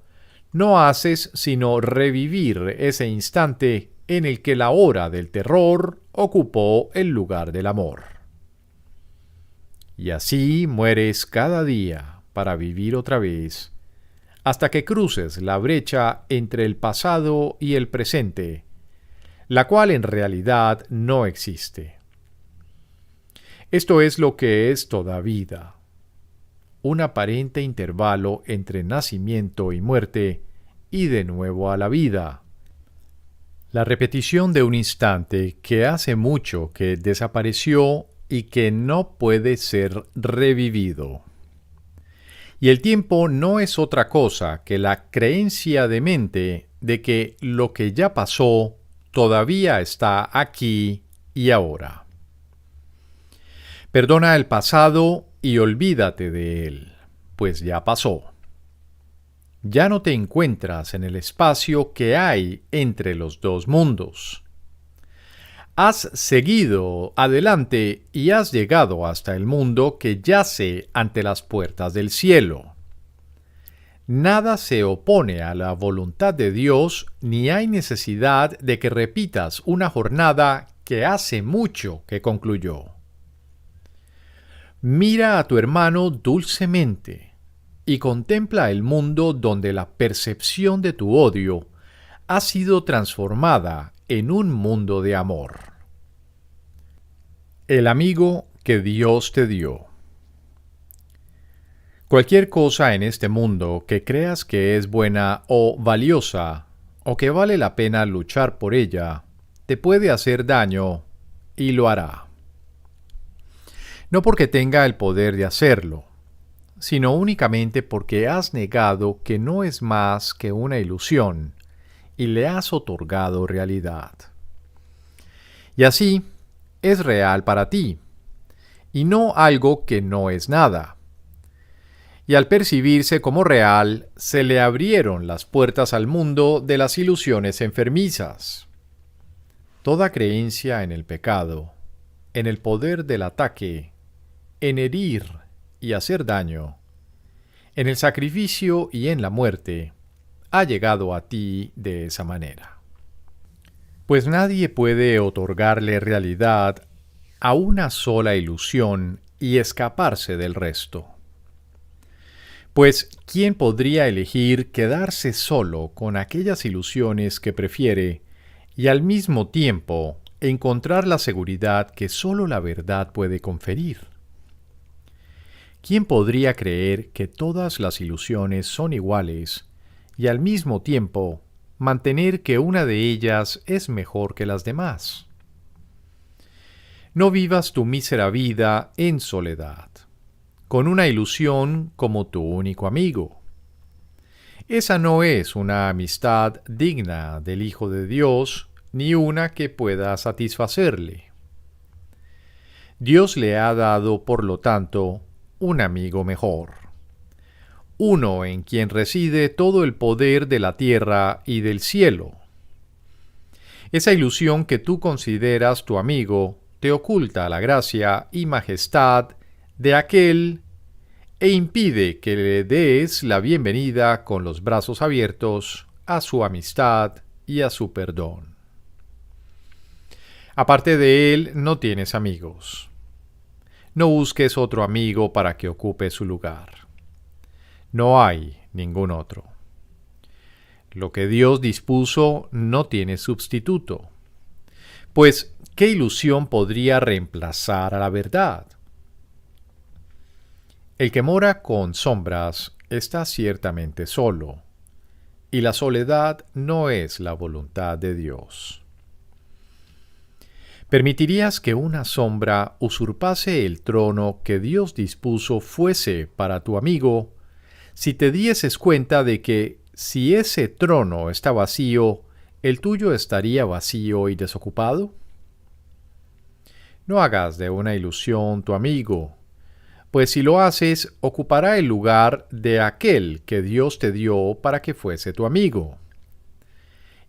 no haces sino revivir ese instante en el que la hora del terror ocupó el lugar del amor. Y así mueres cada día para vivir otra vez, hasta que cruces la brecha entre el pasado y el presente, la cual en realidad no existe. Esto es lo que es toda vida, un aparente intervalo entre nacimiento y muerte y de nuevo a la vida. La repetición de un instante que hace mucho que desapareció y que no puede ser revivido. Y el tiempo no es otra cosa que la creencia de mente de que lo que ya pasó todavía está aquí y ahora. Perdona el pasado y olvídate de él, pues ya pasó. Ya no te encuentras en el espacio que hay entre los dos mundos. Has seguido adelante y has llegado hasta el mundo que yace ante las puertas del cielo. Nada se opone a la voluntad de Dios, ni hay necesidad de que repitas una jornada que hace mucho que concluyó. Mira a tu hermano dulcemente y contempla el mundo donde la percepción de tu odio ha sido transformada en un mundo de amor. El amigo que Dios te dio. Cualquier cosa en este mundo que creas que es buena o valiosa, o que vale la pena luchar por ella, te puede hacer daño y lo hará. No porque tenga el poder de hacerlo, sino únicamente porque has negado que no es más que una ilusión y le has otorgado realidad. Y así es real para ti, y no algo que no es nada. Y al percibirse como real, se le abrieron las puertas al mundo de las ilusiones enfermizas. Toda creencia en el pecado, en el poder del ataque, en herir y hacer daño, en el sacrificio y en la muerte, ha llegado a ti de esa manera. Pues nadie puede otorgarle realidad a una sola ilusión y escaparse del resto. Pues, ¿quién podría elegir quedarse solo con aquellas ilusiones que prefiere y al mismo tiempo encontrar la seguridad que solo la verdad puede conferir? ¿Quién podría creer que todas las ilusiones son iguales y al mismo tiempo mantener que una de ellas es mejor que las demás? No vivas tu mísera vida en soledad, con una ilusión como tu único amigo. Esa no es una amistad digna del Hijo de Dios, ni una que pueda satisfacerle. Dios le ha dado, por lo tanto, un amigo mejor, uno en quien reside todo el poder de la tierra y del cielo. Esa ilusión que tú consideras tu amigo te oculta la gracia y majestad de aquel e impide que le des la bienvenida con los brazos abiertos a su amistad y a su perdón. Aparte de él, no tienes amigos. No busques otro amigo para que ocupe su lugar. No hay ningún otro. Lo que Dios dispuso no tiene sustituto. Pues, ¿qué ilusión podría reemplazar a la verdad? El que mora con sombras está ciertamente solo, y la soledad no es la voluntad de Dios. ¿Permitirías que una sombra usurpase el trono que Dios dispuso fuese para tu amigo si te dieses cuenta de que si ese trono está vacío, el tuyo estaría vacío y desocupado? No hagas de una ilusión tu amigo, pues si lo haces, ocupará el lugar de aquel que Dios te dio para que fuese tu amigo.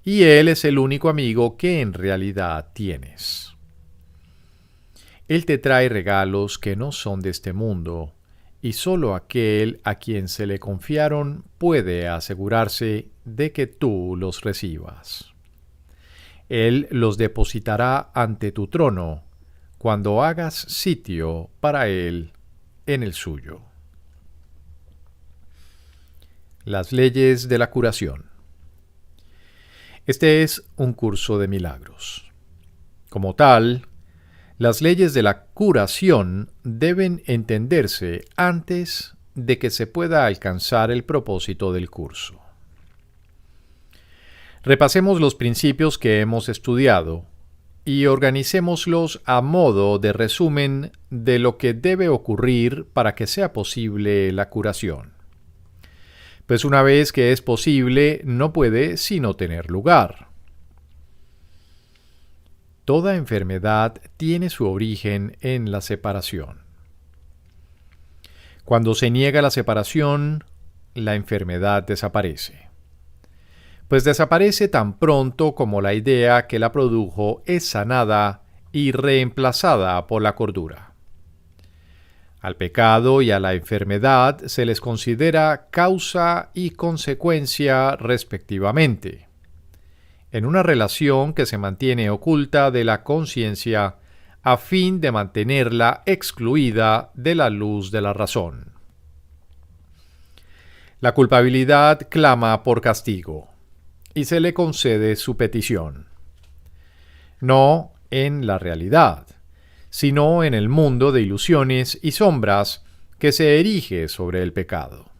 Y él es el único amigo que en realidad tienes. Él te trae regalos que no son de este mundo, y solo aquel a quien se le confiaron puede asegurarse de que tú los recibas. Él los depositará ante tu trono cuando hagas sitio para él en el suyo. Las leyes de la curación. Este es un curso de milagros. Como tal, las leyes de la curación deben entenderse antes de que se pueda alcanzar el propósito del curso. Repasemos los principios que hemos estudiado y organicémoslos a modo de resumen de lo que debe ocurrir para que sea posible la curación. Pues una vez que es posible, no puede sino tener lugar. Toda enfermedad tiene su origen en la separación. Cuando se niega la separación, la enfermedad desaparece. Pues desaparece tan pronto como la idea que la produjo es sanada y reemplazada por la cordura. Al pecado y a la enfermedad se les considera causa y consecuencia respectivamente, en una relación que se mantiene oculta de la conciencia a fin de mantenerla excluida de la luz de la razón. La culpabilidad clama por castigo, y se le concede su petición. No en la realidad, sino en el mundo de ilusiones y sombras que se erige sobre el pecado.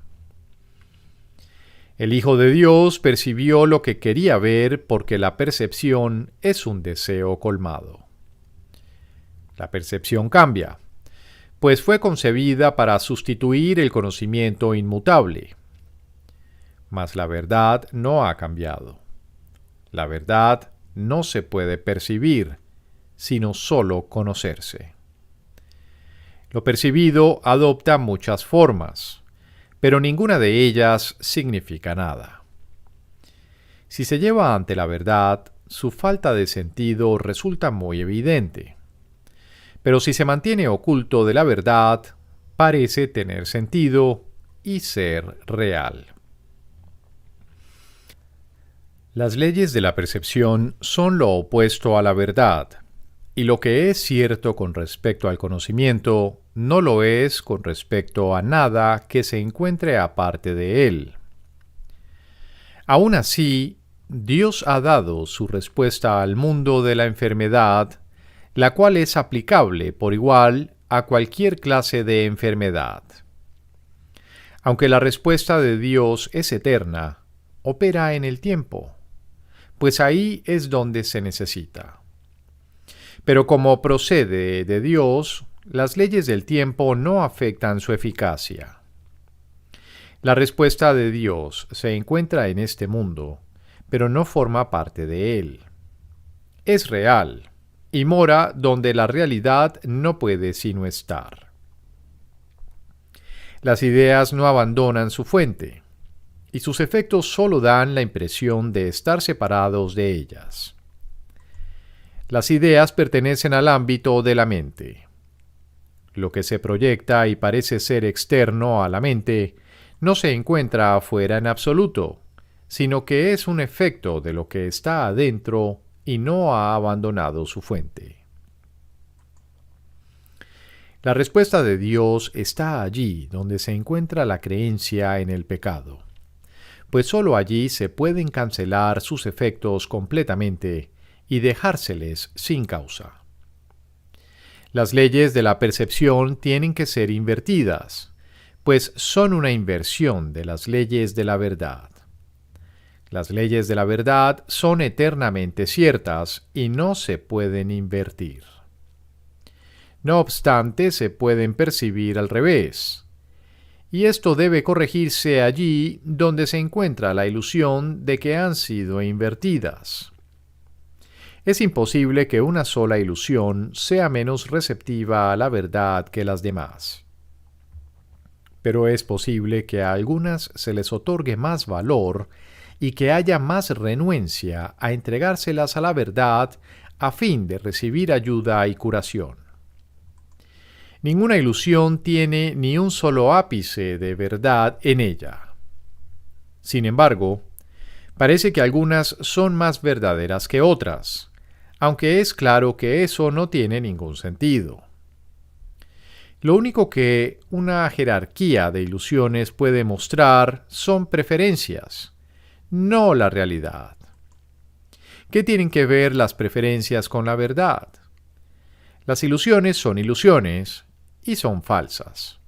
El Hijo de Dios percibió lo que quería ver porque la percepción es un deseo colmado. La percepción cambia, pues fue concebida para sustituir el conocimiento inmutable. Mas la verdad no ha cambiado. La verdad no se puede percibir, sino solo conocerse. Lo percibido adopta muchas formas, pero ninguna de ellas significa nada. Si se lleva ante la verdad, su falta de sentido resulta muy evidente. Pero si se mantiene oculto de la verdad, parece tener sentido y ser real. Las leyes de la percepción son lo opuesto a la verdad, y lo que es cierto con respecto al conocimiento no lo es con respecto a nada que se encuentre aparte de él. Aún así, Dios ha dado su respuesta al mundo de la enfermedad, la cual es aplicable por igual a cualquier clase de enfermedad. Aunque la respuesta de Dios es eterna, opera en el tiempo, pues ahí es donde se necesita. Pero como procede de Dios, las leyes del tiempo no afectan su eficacia. La respuesta de Dios se encuentra en este mundo, pero no forma parte de él. Es real y mora donde la realidad no puede sino estar. Las ideas no abandonan su fuente, y sus efectos solo dan la impresión de estar separados de ellas. Las ideas pertenecen al ámbito de la mente. Lo que se proyecta y parece ser externo a la mente no se encuentra afuera en absoluto, sino que es un efecto de lo que está adentro y no ha abandonado su fuente. La respuesta de Dios está allí donde se encuentra la creencia en el pecado, pues sólo allí se pueden cancelar sus efectos completamente y dejárseles sin causa. Las leyes de la percepción tienen que ser invertidas, pues son una inversión de las leyes de la verdad. Las leyes de la verdad son eternamente ciertas y no se pueden invertir. No obstante, se pueden percibir al revés. Y esto debe corregirse allí donde se encuentra la ilusión de que han sido invertidas. Es imposible que una sola ilusión sea menos receptiva a la verdad que las demás. Pero es posible que a algunas se les otorgue más valor y que haya más renuencia a entregárselas a la verdad a fin de recibir ayuda y curación. Ninguna ilusión tiene ni un solo ápice de verdad en ella. Sin embargo, parece que algunas son más verdaderas que otras, aunque es claro que eso no tiene ningún sentido. Lo único que una jerarquía de ilusiones puede mostrar son preferencias, no la realidad. ¿Qué tienen que ver las preferencias con la verdad? Las ilusiones son ilusiones y son falsas.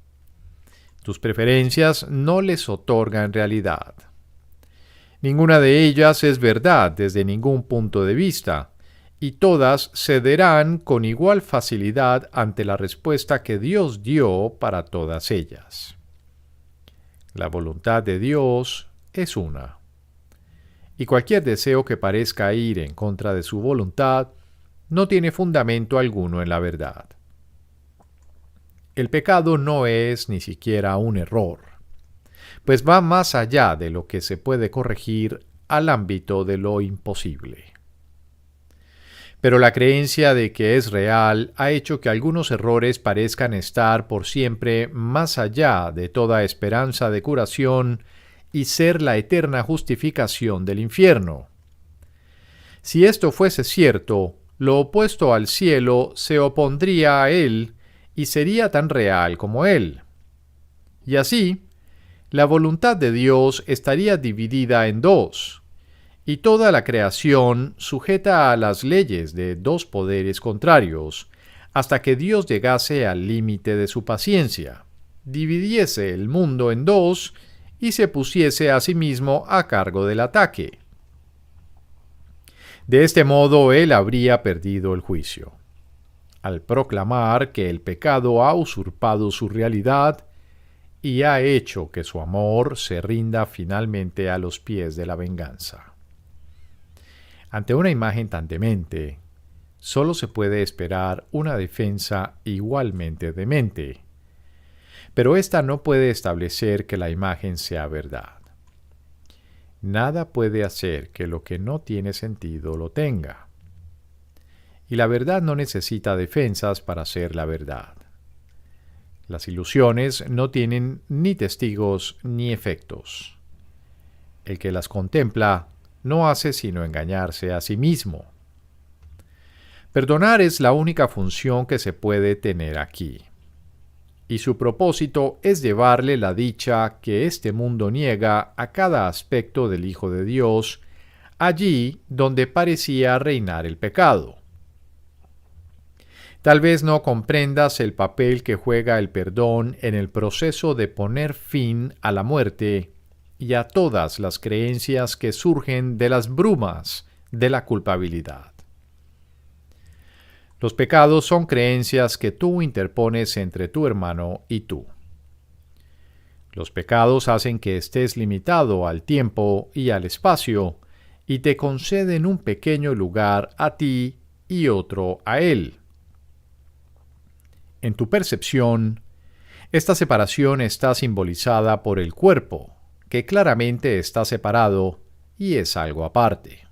Tus preferencias no les otorgan realidad. Ninguna de ellas es verdad desde ningún punto de vista, y todas cederán con igual facilidad ante la respuesta que Dios dio para todas ellas. La voluntad de Dios es una, y cualquier deseo que parezca ir en contra de su voluntad no tiene fundamento alguno en la verdad. El pecado no es ni siquiera un error, pues va más allá de lo que se puede corregir al ámbito de lo imposible. Pero la creencia de que es real ha hecho que algunos errores parezcan estar por siempre más allá de toda esperanza de curación y ser la eterna justificación del infierno. Si esto fuese cierto, lo opuesto al cielo se opondría a él y sería tan real como él. Y así, la voluntad de Dios estaría dividida en dos, y toda la creación sujeta a las leyes de dos poderes contrarios, hasta que Dios llegase al límite de su paciencia, dividiese el mundo en dos y se pusiese a sí mismo a cargo del ataque. De este modo él habría perdido el juicio. Al proclamar que el pecado ha usurpado su realidad y ha hecho que su amor se rinda finalmente a los pies de la venganza. Ante una imagen tan demente, solo se puede esperar una defensa igualmente demente, pero ésta no puede establecer que la imagen sea verdad. Nada puede hacer que lo que no tiene sentido lo tenga. Y la verdad no necesita defensas para ser la verdad. Las ilusiones no tienen ni testigos ni efectos. El que las contempla no hace sino engañarse a sí mismo. Perdonar es la única función que se puede tener aquí. y su propósito es llevarle la dicha que este mundo niega a cada aspecto del Hijo de Dios, allí donde parecía reinar el pecado. Tal vez no comprendas el papel que juega el perdón en el proceso de poner fin a la muerte y a todas las creencias que surgen de las brumas de la culpabilidad. Los pecados son creencias que tú interpones entre tu hermano y tú. Los pecados hacen que estés limitado al tiempo y al espacio y te conceden un pequeño lugar a ti y otro a él. En tu percepción, esta separación está simbolizada por el cuerpo, que claramente está separado y es algo aparte.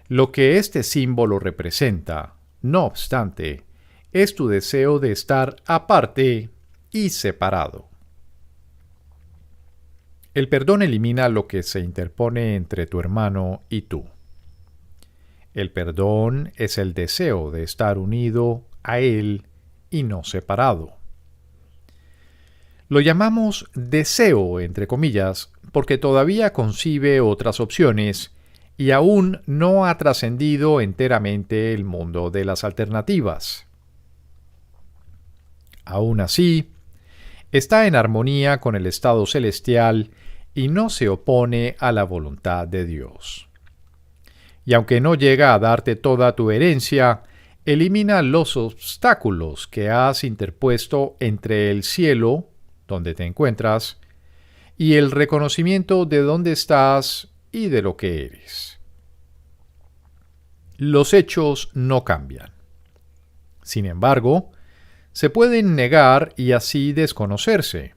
Lo que este símbolo representa, no obstante, es tu deseo de estar aparte y separado. El perdón elimina lo que se interpone entre tu hermano y tú. El perdón es el deseo de estar unido a él y no separado. Lo llamamos deseo, entre comillas, porque todavía concibe otras opciones y aún no ha trascendido enteramente el mundo de las alternativas. Aún así, está en armonía con el estado celestial y no se opone a la voluntad de Dios. Y aunque no llega a darte toda tu herencia, elimina los obstáculos que has interpuesto entre el cielo, donde te encuentras, y el reconocimiento de dónde estás y de lo que eres. Los hechos no cambian. Sin embargo, se pueden negar y así desconocerse,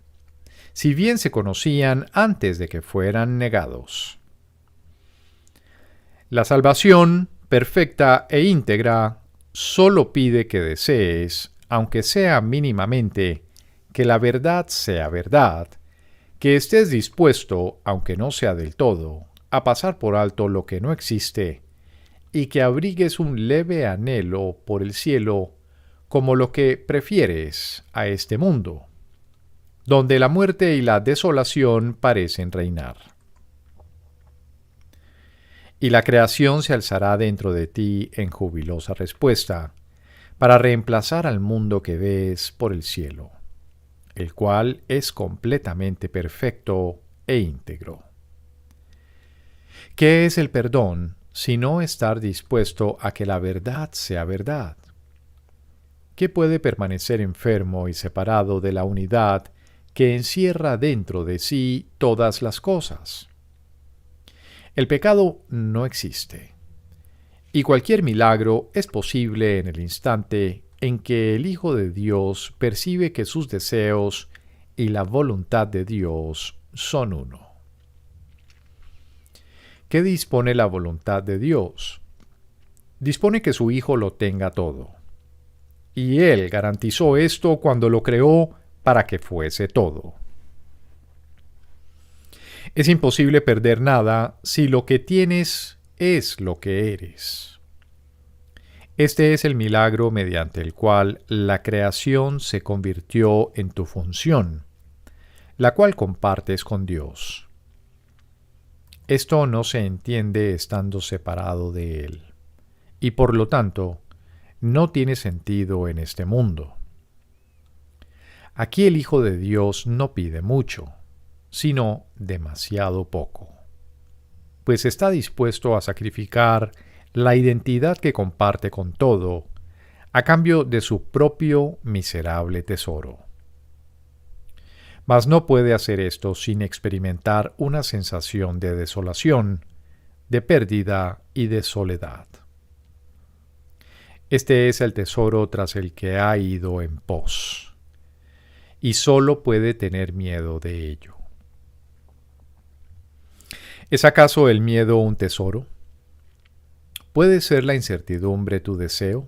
si bien se conocían antes de que fueran negados. La salvación, perfecta e íntegra, solo pide que desees, aunque sea mínimamente, que la verdad sea verdad, que estés dispuesto, aunque no sea del todo, a pasar por alto lo que no existe, y que abrigues un leve anhelo por el cielo como lo que prefieres a este mundo, donde la muerte y la desolación parecen reinar. Y la creación se alzará dentro de ti en jubilosa respuesta, para reemplazar al mundo que ves por el cielo, el cual es completamente perfecto e íntegro. ¿Qué es el perdón sino estar dispuesto a que la verdad sea verdad? ¿Qué puede permanecer enfermo y separado de la unidad que encierra dentro de sí todas las cosas? El pecado no existe, y cualquier milagro es posible en el instante en que el Hijo de Dios percibe que sus deseos y la voluntad de Dios son uno. ¿Qué dispone la voluntad de Dios? Dispone que su Hijo lo tenga todo. Y Él garantizó esto cuando lo creó para que fuese todo. Es imposible perder nada si lo que tienes es lo que eres. Este es el milagro mediante el cual la creación se convirtió en tu función, la cual compartes con Dios. Esto no se entiende estando separado de Él, y por lo tanto, no tiene sentido en este mundo. Aquí el Hijo de Dios no pide mucho, sino demasiado poco, pues está dispuesto a sacrificar la identidad que comparte con todo, a cambio de su propio miserable tesoro. Mas no puede hacer esto sin experimentar una sensación de desolación, de pérdida y de soledad. Este es el tesoro tras el que ha ido en pos, y solo puede tener miedo de ello. ¿Es acaso el miedo un tesoro? ¿Puede ser la incertidumbre tu deseo?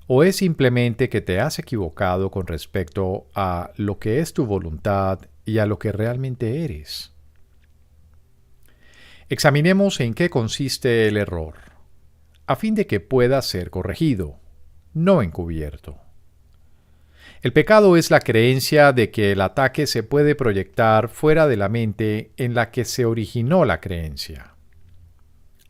¿O es simplemente que te has equivocado con respecto a lo que es tu voluntad y a lo que realmente eres? Examinemos en qué consiste el error, a fin de que pueda ser corregido, no encubierto. El pecado es la creencia de que el ataque se puede proyectar fuera de la mente en la que se originó la creencia.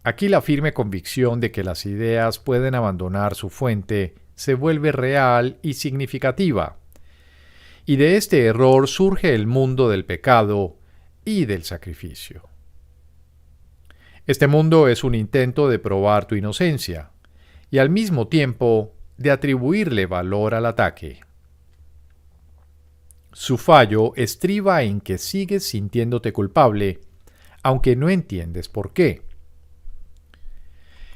Aquí la firme convicción de que las ideas pueden abandonar su fuente se vuelve real y significativa. Y de este error surge el mundo del pecado y del sacrificio. Este mundo es un intento de probar tu inocencia y al mismo tiempo de atribuirle valor al ataque. Su fallo estriba en que sigues sintiéndote culpable, aunque no entiendes por qué.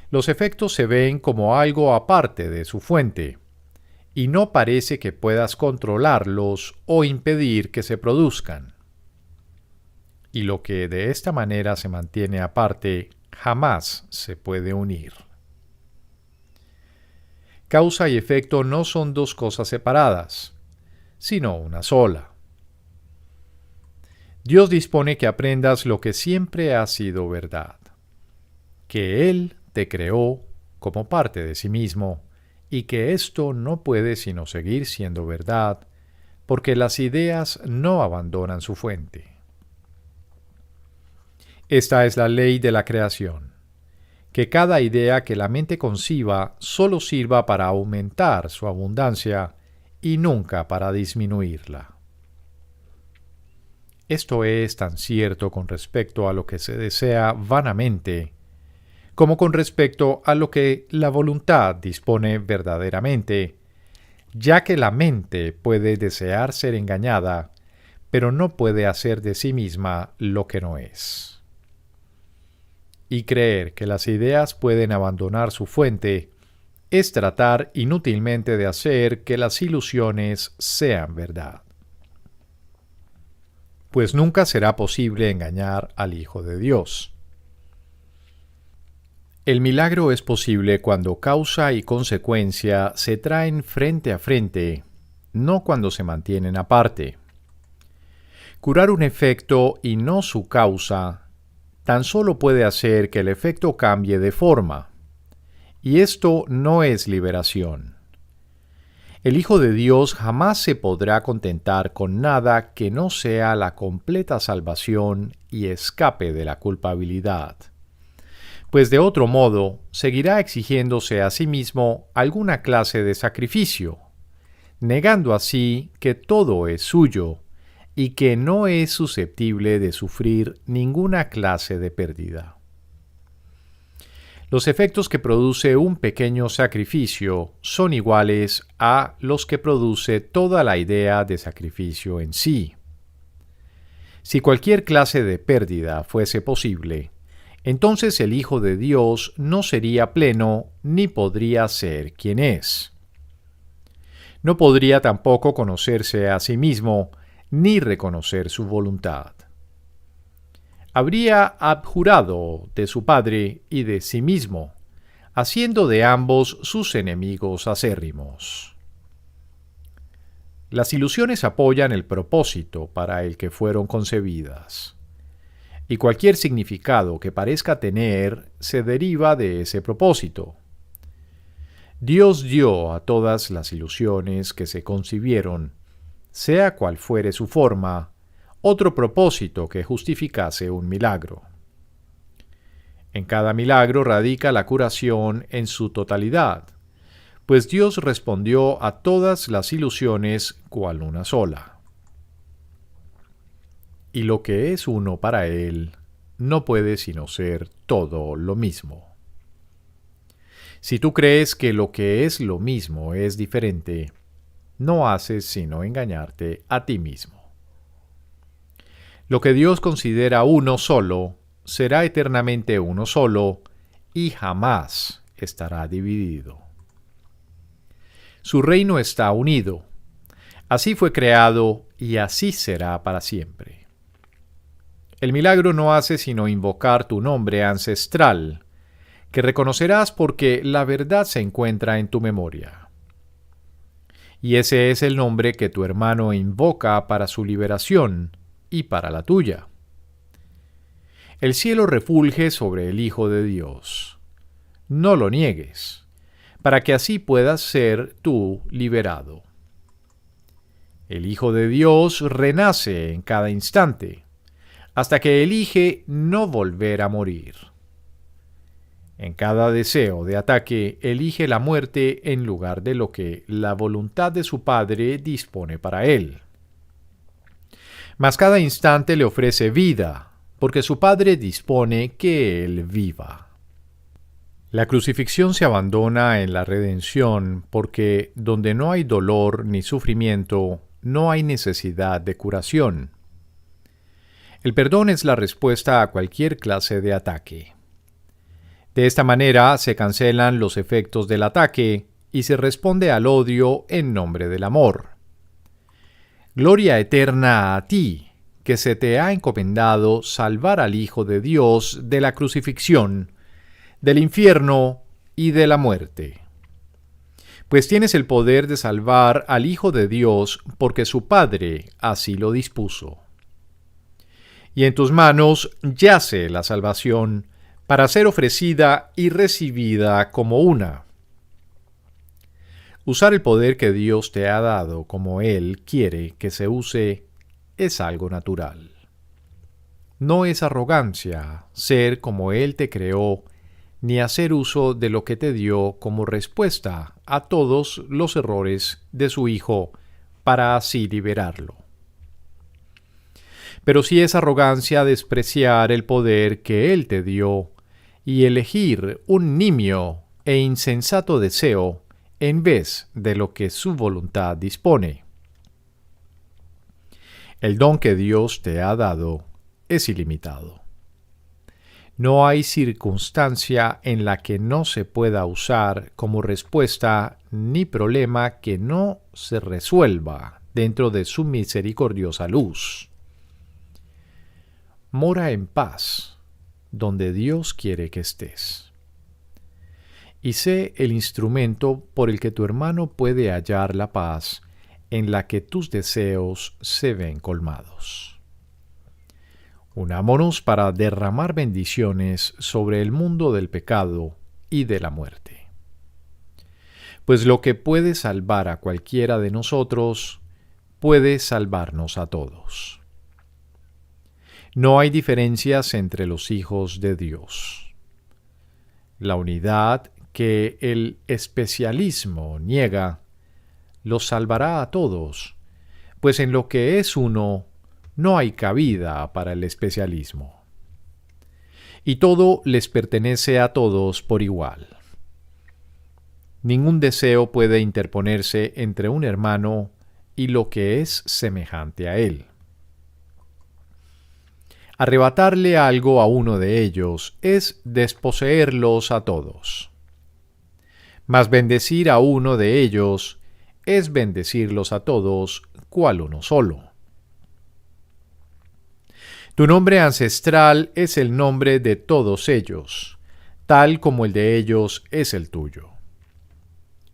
Los efectos se ven como algo aparte de su fuente, y no parece que puedas controlarlos o impedir que se produzcan. Y lo que de esta manera se mantiene aparte jamás se puede unir. Causa y efecto no son dos cosas separadas, sino una sola. Dios dispone que aprendas lo que siempre ha sido verdad, que Él te creó como parte de sí mismo y que esto no puede sino seguir siendo verdad, porque las ideas no abandonan su fuente. Esta es la ley de la creación, que cada idea que la mente conciba solo sirva para aumentar su abundancia y nunca para disminuirla. Esto es tan cierto con respecto a lo que se desea vanamente, como con respecto a lo que la voluntad dispone verdaderamente, ya que la mente puede desear ser engañada, pero no puede hacer de sí misma lo que no es. Y creer que las ideas pueden abandonar su fuente es tratar inútilmente de hacer que las ilusiones sean verdad. Pues nunca será posible engañar al Hijo de Dios. El milagro es posible cuando causa y consecuencia se traen frente a frente, no cuando se mantienen aparte. Curar un efecto y no su causa tan solo puede hacer que el efecto cambie de forma. Y esto no es liberación. El Hijo de Dios jamás se podrá contentar con nada que no sea la completa salvación y escape de la culpabilidad, pues de otro modo seguirá exigiéndose a sí mismo alguna clase de sacrificio, negando así que todo es suyo y que no es susceptible de sufrir ninguna clase de pérdida. Los efectos que produce un pequeño sacrificio son iguales a los que produce toda la idea de sacrificio en sí. Si cualquier clase de pérdida fuese posible, entonces el Hijo de Dios no sería pleno ni podría ser quien es. No podría tampoco conocerse a sí mismo ni reconocer su voluntad. Habría abjurado de su Padre y de sí mismo, haciendo de ambos sus enemigos acérrimos. Las ilusiones apoyan el propósito para el que fueron concebidas, y cualquier significado que parezca tener se deriva de ese propósito. Dios dio a todas las ilusiones que se concibieron, sea cual fuere su forma, otro propósito que justificase un milagro. En cada milagro radica la curación en su totalidad, pues Dios respondió a todas las ilusiones cual una sola. Y lo que es uno para Él no puede sino ser todo lo mismo. Si tú crees que lo que es lo mismo es diferente, no haces sino engañarte a ti mismo. Lo que Dios considera uno solo, será eternamente uno solo y jamás estará dividido. Su reino está unido. Así fue creado y así será para siempre. El milagro no hace sino invocar tu nombre ancestral, que reconocerás porque la verdad se encuentra en tu memoria. Y ese es el nombre que tu hermano invoca para su liberación y para la tuya. El cielo refulge sobre el Hijo de Dios. No lo niegues, para que así puedas ser tú liberado. El Hijo de Dios renace en cada instante, hasta que elige no volver a morir. En cada deseo de ataque, elige la muerte en lugar de lo que la voluntad de su Padre dispone para él. Mas cada instante le ofrece vida, porque su Padre dispone que él viva. La crucifixión se abandona en la redención porque donde no hay dolor ni sufrimiento, no hay necesidad de curación. El perdón es la respuesta a cualquier clase de ataque. De esta manera se cancelan los efectos del ataque y se responde al odio en nombre del amor. Gloria eterna a ti, que se te ha encomendado salvar al Hijo de Dios de la crucifixión, del infierno y de la muerte. Pues tienes el poder de salvar al Hijo de Dios porque su Padre así lo dispuso. Y en tus manos yace la salvación para ser ofrecida y recibida como una. Usar el poder que Dios te ha dado como Él quiere que se use es algo natural. No es arrogancia ser como Él te creó, ni hacer uso de lo que te dio como respuesta a todos los errores de su Hijo para así liberarlo. Pero sí es arrogancia despreciar el poder que Él te dio y elegir un nimio e insensato deseo en vez de lo que su voluntad dispone. El don que Dios te ha dado es ilimitado. No hay circunstancia en la que no se pueda usar como respuesta ni problema que no se resuelva dentro de su misericordiosa luz. Mora en paz donde Dios quiere que estés. Y sé el instrumento por el que tu hermano puede hallar la paz en la que tus deseos se ven colmados. Unámonos para derramar bendiciones sobre el mundo del pecado y de la muerte. Pues lo que puede salvar a cualquiera de nosotros, puede salvarnos a todos. No hay diferencias entre los hijos de Dios. La unidad que el especialismo niega los salvará a todos, pues en lo que es uno no hay cabida para el especialismo. Y todo les pertenece a todos por igual. Ningún deseo puede interponerse entre un hermano y lo que es semejante a él. Arrebatarle algo a uno de ellos es desposeerlos a todos. Mas bendecir a uno de ellos es bendecirlos a todos, cual uno solo. Tu nombre ancestral es el nombre de todos ellos, tal como el de ellos es el tuyo.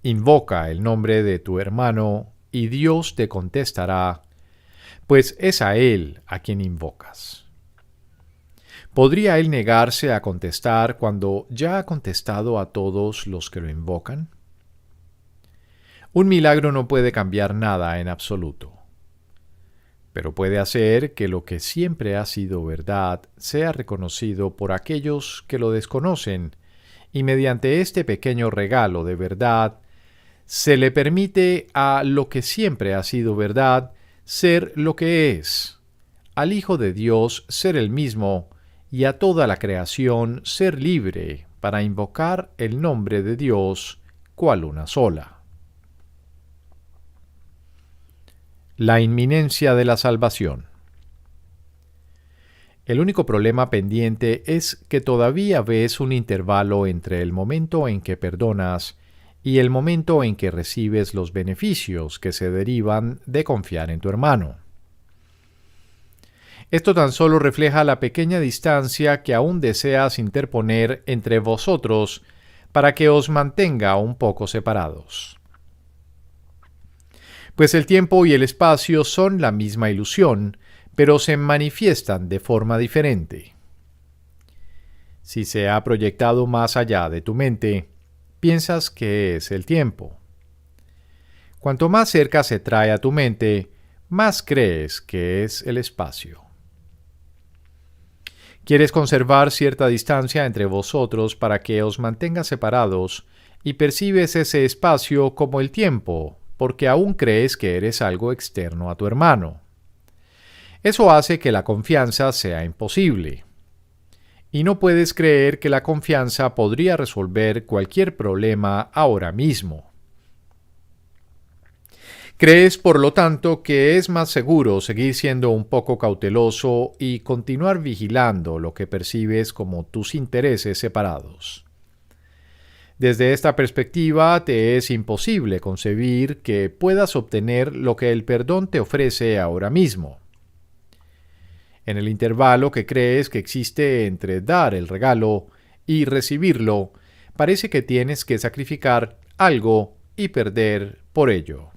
Invoca el nombre de tu hermano y Dios te contestará, pues es a él a quien invocas. ¿Podría él negarse a contestar cuando ya ha contestado a todos los que lo invocan? Un milagro no puede cambiar nada en absoluto, pero puede hacer que lo que siempre ha sido verdad sea reconocido por aquellos que lo desconocen, y mediante este pequeño regalo de verdad, se le permite a lo que siempre ha sido verdad ser lo que es, al Hijo de Dios ser el mismo, y a toda la creación ser libre para invocar el nombre de Dios cual una sola. La inminencia de la salvación. El único problema pendiente es que todavía ves un intervalo entre el momento en que perdonas y el momento en que recibes los beneficios que se derivan de confiar en tu hermano. Esto tan solo refleja la pequeña distancia que aún deseas interponer entre vosotros para que os mantenga un poco separados. Pues el tiempo y el espacio son la misma ilusión, pero se manifiestan de forma diferente. Si se ha proyectado más allá de tu mente, piensas que es el tiempo. Cuanto más cerca se trae a tu mente, más crees que es el espacio. Quieres conservar cierta distancia entre vosotros para que os mantenga separados y percibes ese espacio como el tiempo, porque aún crees que eres algo externo a tu hermano. Eso hace que la confianza sea imposible. Y no puedes creer que la confianza podría resolver cualquier problema ahora mismo. Crees, por lo tanto, que es más seguro seguir siendo un poco cauteloso y continuar vigilando lo que percibes como tus intereses separados. Desde esta perspectiva, te es imposible concebir que puedas obtener lo que el perdón te ofrece ahora mismo. En el intervalo que crees que existe entre dar el regalo y recibirlo, parece que tienes que sacrificar algo y perder por ello.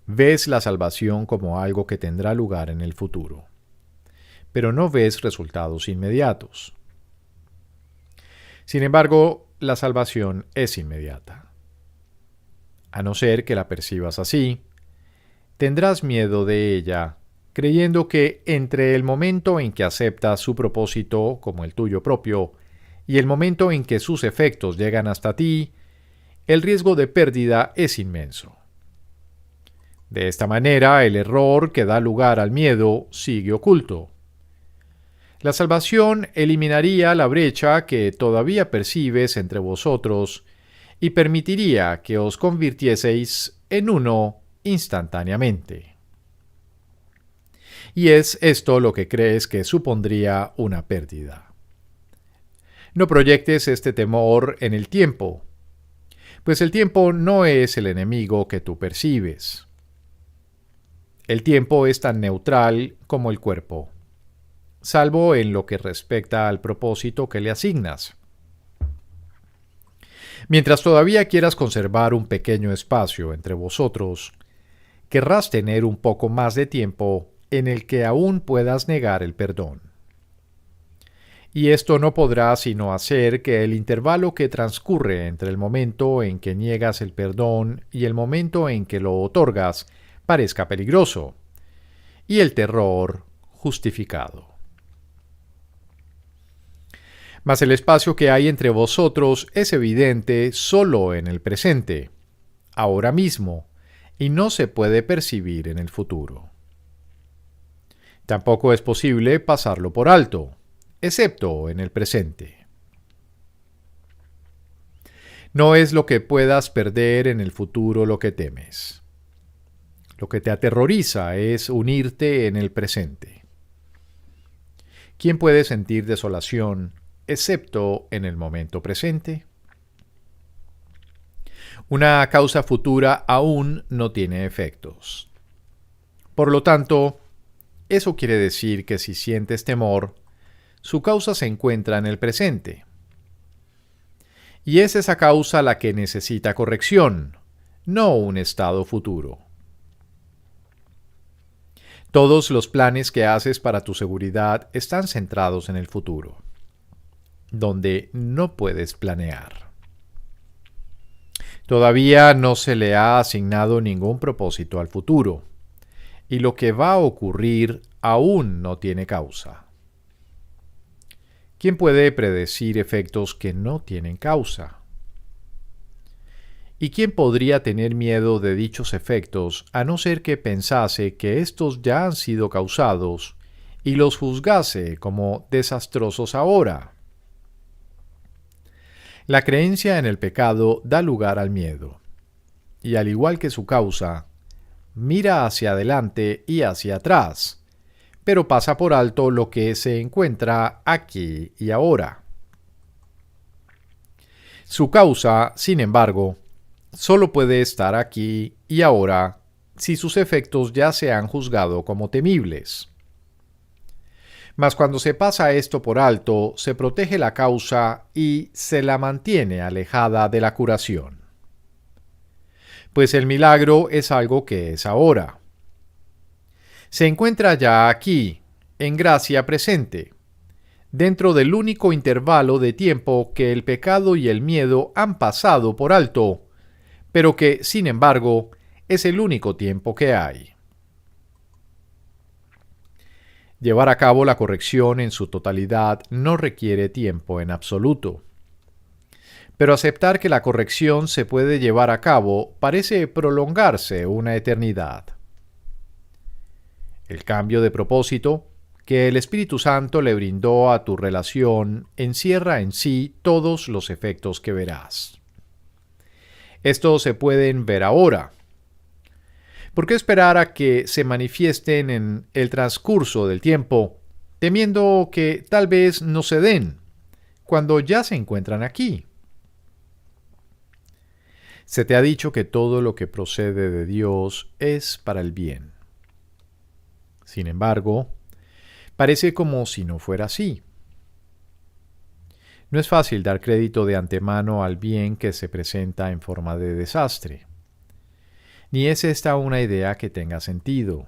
Ves la salvación como algo que tendrá lugar en el futuro, pero no ves resultados inmediatos. Sin embargo, la salvación es inmediata. A no ser que la percibas así, tendrás miedo de ella, creyendo que entre el momento en que aceptas su propósito como el tuyo propio y el momento en que sus efectos llegan hasta ti, el riesgo de pérdida es inmenso. De esta manera, el error que da lugar al miedo sigue oculto. La salvación eliminaría la brecha que todavía percibes entre vosotros y permitiría que os convirtieseis en uno instantáneamente. Y es esto lo que crees que supondría una pérdida. No proyectes este temor en el tiempo, pues el tiempo no es el enemigo que tú percibes. El tiempo es tan neutral como el cuerpo, salvo en lo que respecta al propósito que le asignas. Mientras todavía quieras conservar un pequeño espacio entre vosotros, querrás tener un poco más de tiempo en el que aún puedas negar el perdón. Y esto no podrá sino hacer que el intervalo que transcurre entre el momento en que niegas el perdón y el momento en que lo otorgas parezca peligroso, y el terror justificado. Mas el espacio que hay entre vosotros es evidente solo en el presente, ahora mismo, y no se puede percibir en el futuro. Tampoco es posible pasarlo por alto, excepto en el presente. No es lo que puedas perder en el futuro lo que temes. Lo que te aterroriza es unirte en el presente. ¿Quién puede sentir desolación excepto en el momento presente? Una causa futura aún no tiene efectos. Por lo tanto, eso quiere decir que si sientes temor, su causa se encuentra en el presente. Y es esa causa la que necesita corrección, no un estado futuro. Todos los planes que haces para tu seguridad están centrados en el futuro, donde no puedes planear. Todavía no se le ha asignado ningún propósito al futuro, y lo que va a ocurrir aún no tiene causa. ¿Quién puede predecir efectos que no tienen causa? ¿Y quién podría tener miedo de dichos efectos a no ser que pensase que estos ya han sido causados y los juzgase como desastrosos ahora? La creencia en el pecado da lugar al miedo, y al igual que su causa, mira hacia adelante y hacia atrás, pero pasa por alto lo que se encuentra aquí y ahora. Su causa, sin embargo, solo puede estar aquí y ahora si sus efectos ya se han juzgado como temibles. Mas cuando se pasa esto por alto, se protege la causa y se la mantiene alejada de la curación. Pues el milagro es algo que es ahora. Se encuentra ya aquí, en gracia presente, dentro del único intervalo de tiempo que el pecado y el miedo han pasado por alto, pero que, sin embargo, es el único tiempo que hay. Llevar a cabo la corrección en su totalidad no requiere tiempo en absoluto. Pero aceptar que la corrección se puede llevar a cabo parece prolongarse una eternidad. El cambio de propósito que el Espíritu Santo le brindó a tu relación encierra en sí todos los efectos que verás. Estos se pueden ver ahora. ¿Por qué esperar a que se manifiesten en el transcurso del tiempo, temiendo que tal vez no se den, cuando ya se encuentran aquí? Se te ha dicho que todo lo que procede de Dios es para el bien. Sin embargo, parece como si no fuera así. No es fácil dar crédito de antemano al bien que se presenta en forma de desastre. Ni es esta una idea que tenga sentido.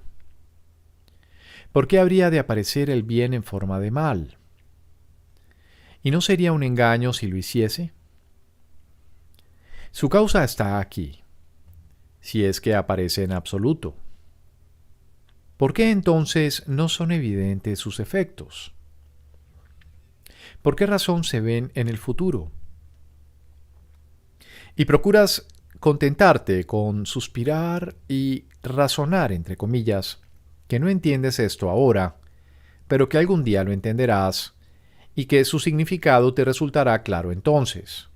¿Por qué habría de aparecer el bien en forma de mal? ¿Y no sería un engaño si lo hiciese? Su causa está aquí, si es que aparece en absoluto. ¿Por qué entonces no son evidentes sus efectos? ¿Por qué razón se ven en el futuro? Y procuras contentarte con suspirar y razonar, entre comillas, que no entiendes esto ahora, pero que algún día lo entenderás y que su significado te resultará claro entonces.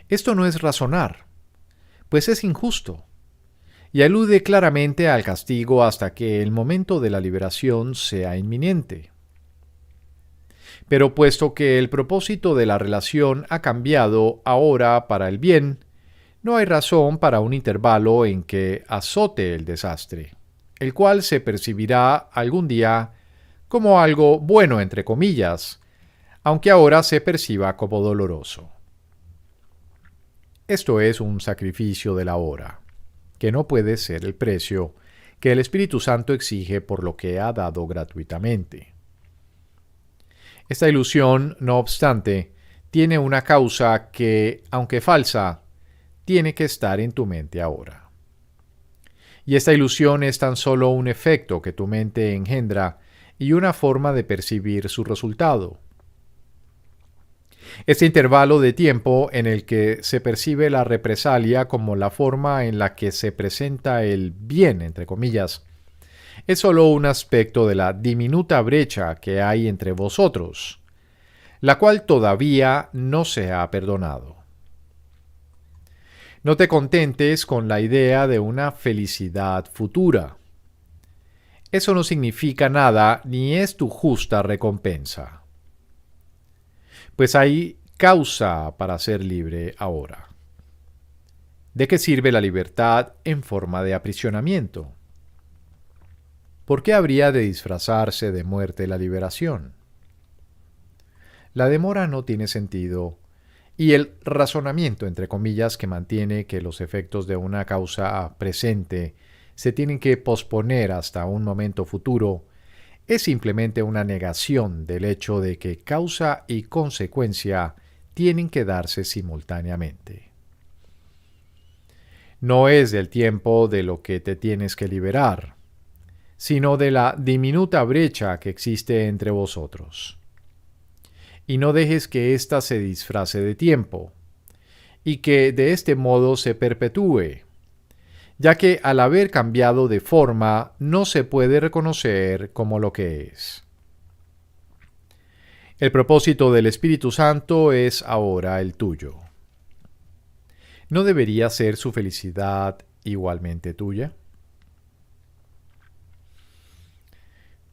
Esto no es razonar, pues es injusto, y alude claramente al castigo hasta que el momento de la liberación sea inminente. Pero puesto que el propósito de la relación ha cambiado ahora para el bien, no hay razón para un intervalo en que azote el desastre, el cual se percibirá algún día como algo bueno, entre comillas, aunque ahora se perciba como doloroso. Esto es un sacrificio de la hora, que no puede ser el precio que el Espíritu Santo exige por lo que ha dado gratuitamente. Esta ilusión, no obstante, tiene una causa que, aunque falsa, tiene que estar en tu mente ahora. Y esta ilusión es tan solo un efecto que tu mente engendra y una forma de percibir su resultado. Este intervalo de tiempo en el que se percibe la represalia como la forma en la que se presenta el bien, entre comillas, es solo un aspecto de la diminuta brecha que hay entre vosotros, la cual todavía no se ha perdonado. No te contentes con la idea de una felicidad futura. Eso no significa nada ni es tu justa recompensa. Pues hay causa para ser libre ahora. ¿De qué sirve la libertad en forma de aprisionamiento? ¿Por qué habría de disfrazarse de muerte la liberación? La demora no tiene sentido, y el razonamiento, entre comillas, que mantiene que los efectos de una causa presente se tienen que posponer hasta un momento futuro, es simplemente una negación del hecho de que causa y consecuencia tienen que darse simultáneamente. No es del tiempo de lo que te tienes que liberar, sino de la diminuta brecha que existe entre vosotros. Y no dejes que ésta se disfrace de tiempo, y que de este modo se perpetúe, ya que al haber cambiado de forma no se puede reconocer como lo que es. El propósito del Espíritu Santo es ahora el tuyo. ¿No debería ser su felicidad igualmente tuya?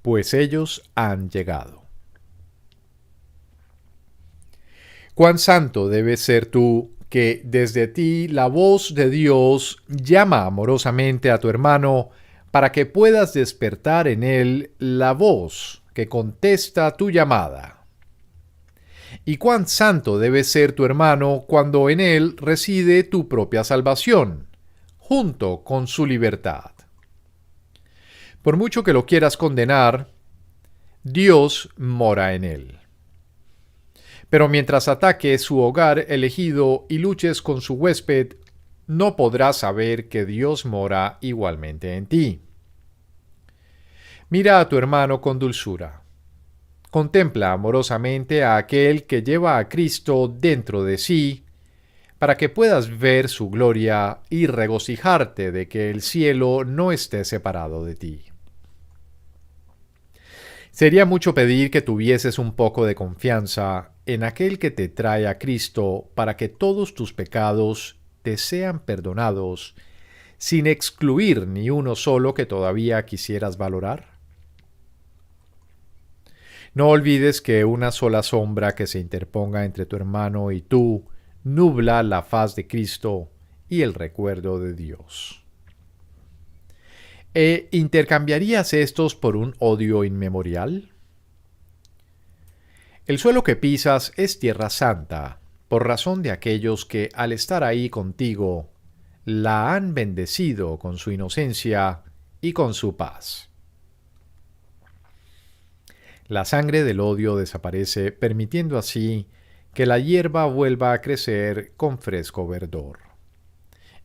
Pues ellos han llegado. Cuán santo debes ser tú, que desde ti la voz de Dios llama amorosamente a tu hermano para que puedas despertar en él la voz que contesta tu llamada. Y cuán santo debe ser tu hermano cuando en él reside tu propia salvación, junto con su libertad. Por mucho que lo quieras condenar, Dios mora en él. Pero mientras ataques su hogar elegido y luches con su huésped, no podrás saber que Dios mora igualmente en ti. Mira a tu hermano con dulzura. Contempla amorosamente a aquel que lleva a Cristo dentro de sí, para que puedas ver su gloria y regocijarte de que el cielo no esté separado de ti. Sería mucho pedir que tuvieses un poco de confianza en aquel que te trae a Cristo para que todos tus pecados te sean perdonados, sin excluir ni uno solo que todavía quisieras valorar. No olvides que una sola sombra que se interponga entre tu hermano y tú nubla la faz de Cristo y el recuerdo de Dios. ¿Intercambiarías estos por un odio inmemorial? El suelo que pisas es tierra santa, por razón de aquellos que, al estar ahí contigo, la han bendecido con su inocencia y con su paz. La sangre del odio desaparece, permitiendo así que la hierba vuelva a crecer con fresco verdor,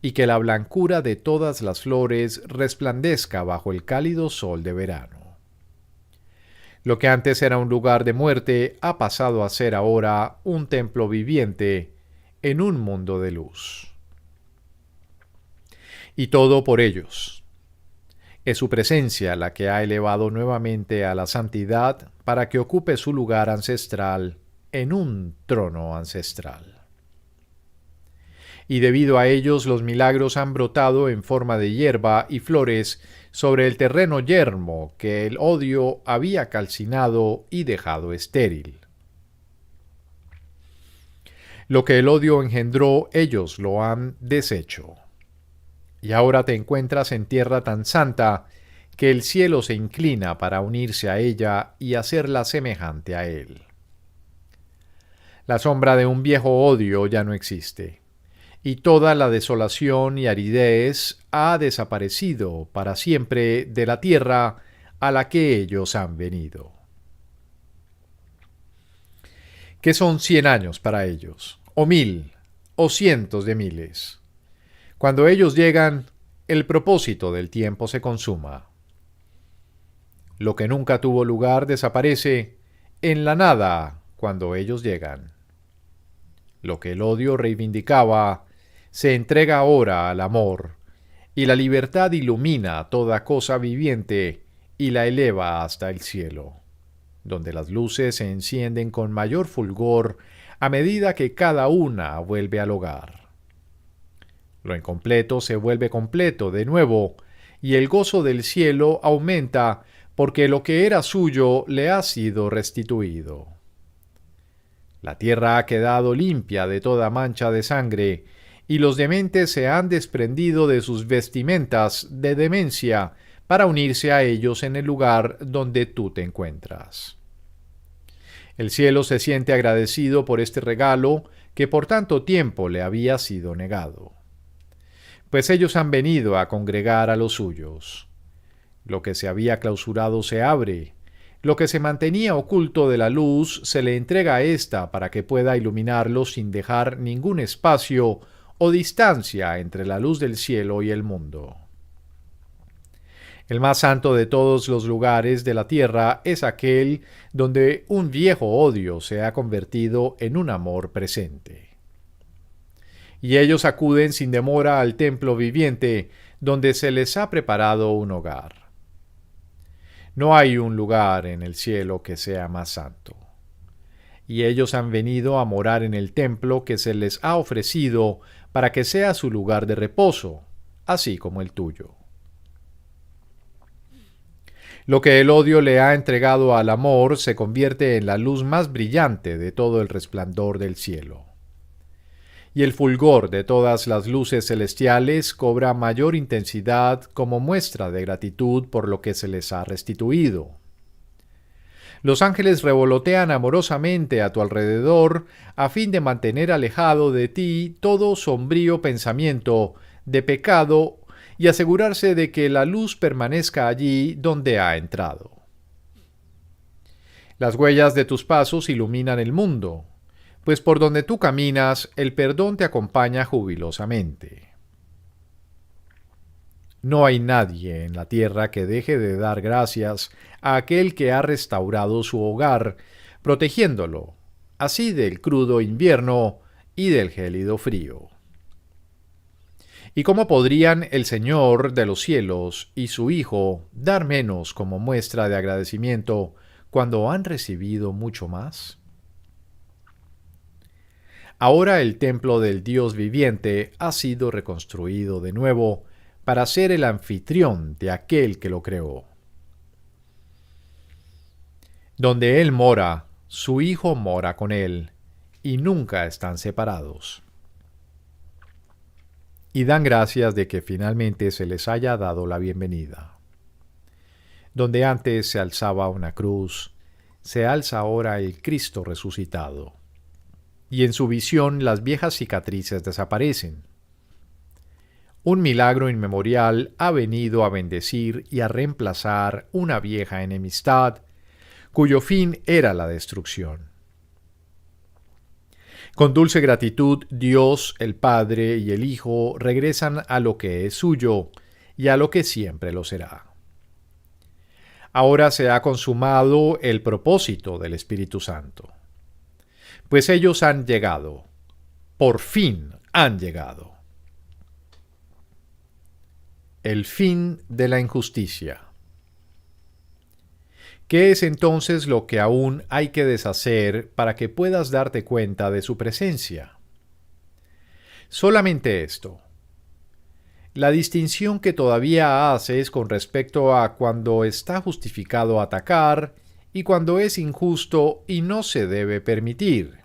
y que la blancura de todas las flores resplandezca bajo el cálido sol de verano. Lo que antes era un lugar de muerte ha pasado a ser ahora un templo viviente en un mundo de luz. Y todo por ellos. Es su presencia la que ha elevado nuevamente a la santidad para que ocupe su lugar ancestral en un trono ancestral. Y debido a ellos los milagros han brotado en forma de hierba y flores sobre el terreno yermo que el odio había calcinado y dejado estéril. Lo que el odio engendró, ellos lo han deshecho. Y ahora te encuentras en tierra tan santa que el cielo se inclina para unirse a ella y hacerla semejante a él. La sombra de un viejo odio ya no existe, y toda la desolación y aridez ha desaparecido para siempre de la tierra a la que ellos han venido. ¿Qué son 100 años para ellos? ¿O 1000? ¿O cientos de miles? Cuando ellos llegan, el propósito del tiempo se consuma. Lo que nunca tuvo lugar desaparece en la nada cuando ellos llegan. Lo que el odio reivindicaba se entrega ahora al amor, y la libertad ilumina toda cosa viviente y la eleva hasta el cielo, donde las luces se encienden con mayor fulgor a medida que cada una vuelve al hogar. Lo incompleto se vuelve completo de nuevo, y el gozo del cielo aumenta porque lo que era suyo le ha sido restituido. La tierra ha quedado limpia de toda mancha de sangre, y los dementes se han desprendido de sus vestimentas de demencia para unirse a ellos en el lugar donde tú te encuentras. El cielo se siente agradecido por este regalo que por tanto tiempo le había sido negado. Pues ellos han venido a congregar a los suyos. Lo que se había clausurado se abre. Lo que se mantenía oculto de la luz se le entrega a ésta para que pueda iluminarlo sin dejar ningún espacio o distancia entre la luz del cielo y el mundo. El más santo de todos los lugares de la tierra es aquel donde un viejo odio se ha convertido en un amor presente. Y ellos acuden sin demora al templo viviente, donde se les ha preparado un hogar. No hay un lugar en el cielo que sea más santo. Y ellos han venido a morar en el templo que se les ha ofrecido para que sea su lugar de reposo, así como el tuyo. Lo que el odio le ha entregado al amor se convierte en la luz más brillante de todo el resplandor del cielo. Y el fulgor de todas las luces celestiales cobra mayor intensidad como muestra de gratitud por lo que se les ha restituido. Los ángeles revolotean amorosamente a tu alrededor a fin de mantener alejado de ti todo sombrío pensamiento de pecado y asegurarse de que la luz permanezca allí donde ha entrado. Las huellas de tus pasos iluminan el mundo, pues por donde tú caminas el perdón te acompaña jubilosamente. No hay nadie en la tierra que deje de dar gracias a aquel que ha restaurado su hogar, protegiéndolo, así del crudo invierno y del gélido frío. ¿Y cómo podrían el Señor de los cielos y su Hijo dar menos como muestra de agradecimiento cuando han recibido mucho más? Ahora el templo del Dios viviente ha sido reconstruido de nuevo para ser el anfitrión de aquel que lo creó. Donde Él mora, su Hijo mora con Él, y nunca están separados. Y dan gracias de que finalmente se les haya dado la bienvenida. Donde antes se alzaba una cruz, se alza ahora el Cristo resucitado. Y en su visión las viejas cicatrices desaparecen. Un milagro inmemorial ha venido a bendecir y a reemplazar una vieja enemistad, cuyo fin era la destrucción. Con dulce gratitud, Dios, el Padre y el Hijo regresan a lo que es suyo y a lo que siempre lo será. Ahora se ha consumado el propósito del Espíritu Santo. Pues ellos han llegado, por fin han llegado. El fin de la injusticia. ¿Qué es entonces lo que aún hay que deshacer para que puedas darte cuenta de su presencia? Solamente esto. La distinción que todavía haces con respecto a cuando está justificado atacar y cuando es injusto y no se debe permitir.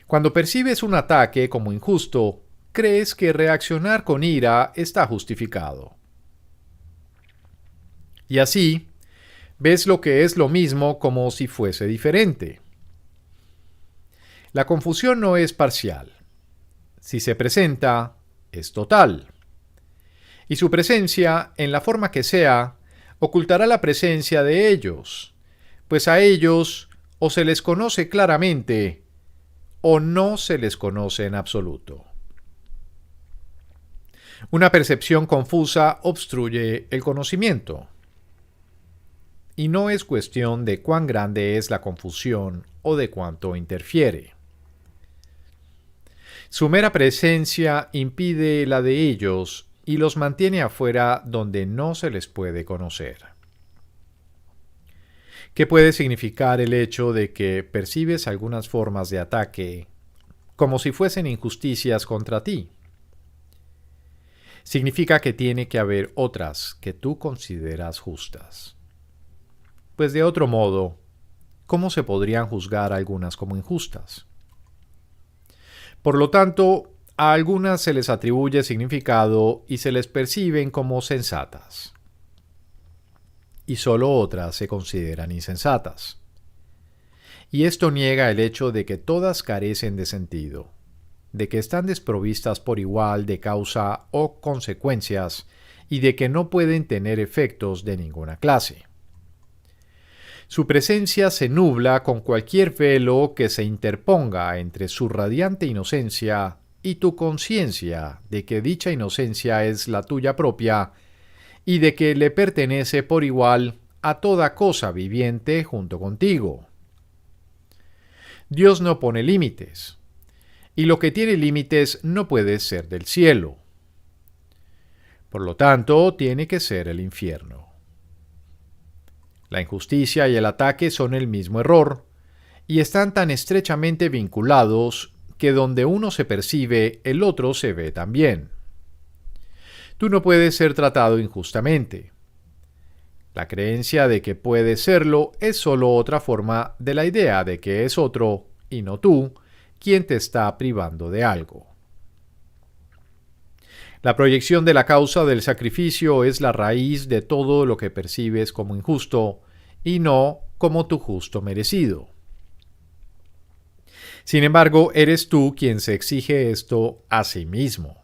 Cuando percibes un ataque como injusto, crees que reaccionar con ira está justificado. Y así, ves lo que es lo mismo como si fuese diferente. La confusión no es parcial. Si se presenta, es total. Y su presencia, en la forma que sea, ocultará la presencia de ellos, pues a ellos o se les conoce claramente o no se les conoce en absoluto. Una percepción confusa obstruye el conocimiento. Y no es cuestión de cuán grande es la confusión o de cuánto interfiere. Su mera presencia impide la de ellos y los mantiene afuera donde no se les puede conocer. ¿Qué puede significar el hecho de que percibes algunas formas de ataque como si fuesen injusticias contra ti? Significa que tiene que haber otras que tú consideras justas. Pues de otro modo, ¿cómo se podrían juzgar algunas como injustas? Por lo tanto, a algunas se les atribuye significado y se les perciben como sensatas. Y solo otras se consideran insensatas. Y esto niega el hecho de que todas carecen de sentido, de que están desprovistas por igual de causa o consecuencias y de que no pueden tener efectos de ninguna clase. Su presencia se nubla con cualquier velo que se interponga entre su radiante inocencia y tu conciencia de que dicha inocencia es la tuya propia y de que le pertenece por igual a toda cosa viviente junto contigo. Dios no pone límites, y lo que tiene límites no puede ser del cielo. Por lo tanto, tiene que ser el infierno. La injusticia y el ataque son el mismo error, y están tan estrechamente vinculados que donde uno se percibe, el otro se ve también. Tú no puedes ser tratado injustamente. La creencia de que puedes serlo es solo otra forma de la idea de que es otro, y no tú, quien te está privando de algo. La proyección de la causa del sacrificio es la raíz de todo lo que percibes como injusto y no como tu justo merecido. Sin embargo, eres tú quien se exige esto a sí mismo,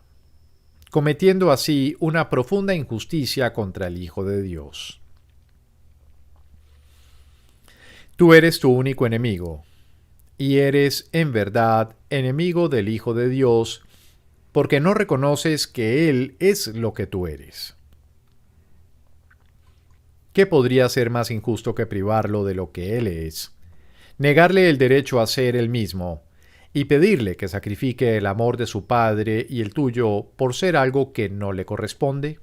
cometiendo así una profunda injusticia contra el Hijo de Dios. Tú eres tu único enemigo, y eres, en verdad, enemigo del Hijo de Dios, porque no reconoces que Él es lo que tú eres. ¿Qué podría ser más injusto que privarlo de lo que Él es, negarle el derecho a ser Él mismo y pedirle que sacrifique el amor de su Padre y el tuyo por ser algo que no le corresponde?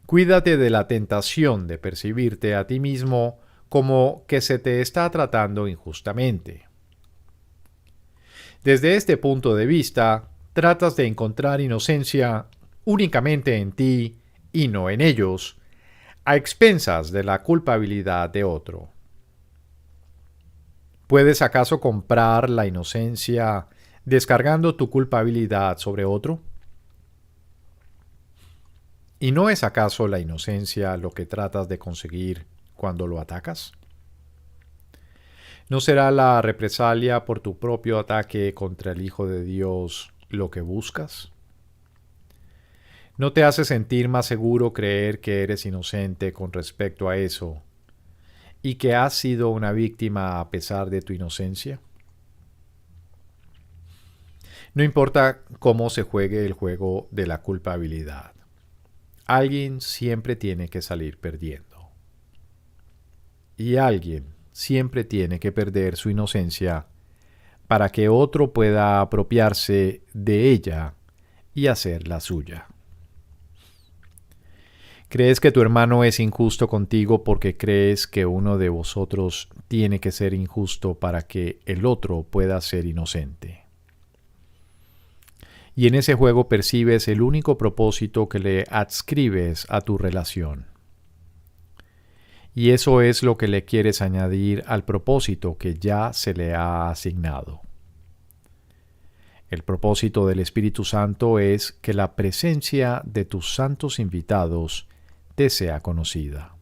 Cuídate de la tentación de percibirte a ti mismo como que se te está tratando injustamente. Desde este punto de vista, tratas de encontrar inocencia únicamente en ti y no en ellos, a expensas de la culpabilidad de otro. ¿Puedes acaso comprar la inocencia descargando tu culpabilidad sobre otro? ¿Y no es acaso la inocencia lo que tratas de conseguir cuando lo atacas? ¿No será la represalia por tu propio ataque contra el Hijo de Dios lo que buscas? ¿No te hace sentir más seguro creer que eres inocente con respecto a eso y que has sido una víctima a pesar de tu inocencia? No importa cómo se juegue el juego de la culpabilidad, alguien siempre tiene que salir perdiendo. Y alguien siempre tiene que perder su inocencia para que otro pueda apropiarse de ella y hacerla suya. ¿Crees que tu hermano es injusto contigo porque crees que uno de vosotros tiene que ser injusto para que el otro pueda ser inocente? Y en ese juego percibes el único propósito que le adscribes a tu relación. Y eso es lo que le quieres añadir al propósito que ya se le ha asignado. El propósito del Espíritu Santo es que la presencia de tus santos invitados te sea conocida.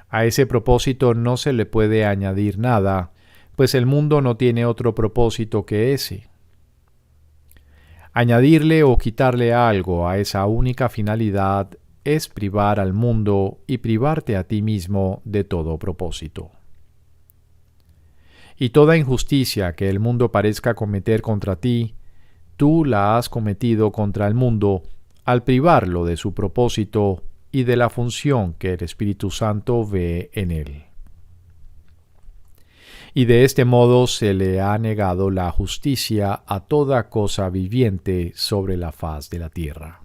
A ese propósito no se le puede añadir nada, pues el mundo no tiene otro propósito que ese. Añadirle o quitarle algo a esa única finalidad es privar al mundo y privarte a ti mismo de todo propósito. Y toda injusticia que el mundo parezca cometer contra ti, tú la has cometido contra el mundo al privarlo de su propósito y de la función que el Espíritu Santo ve en él. Y de este modo se le ha negado la justicia a toda cosa viviente sobre la faz de la tierra.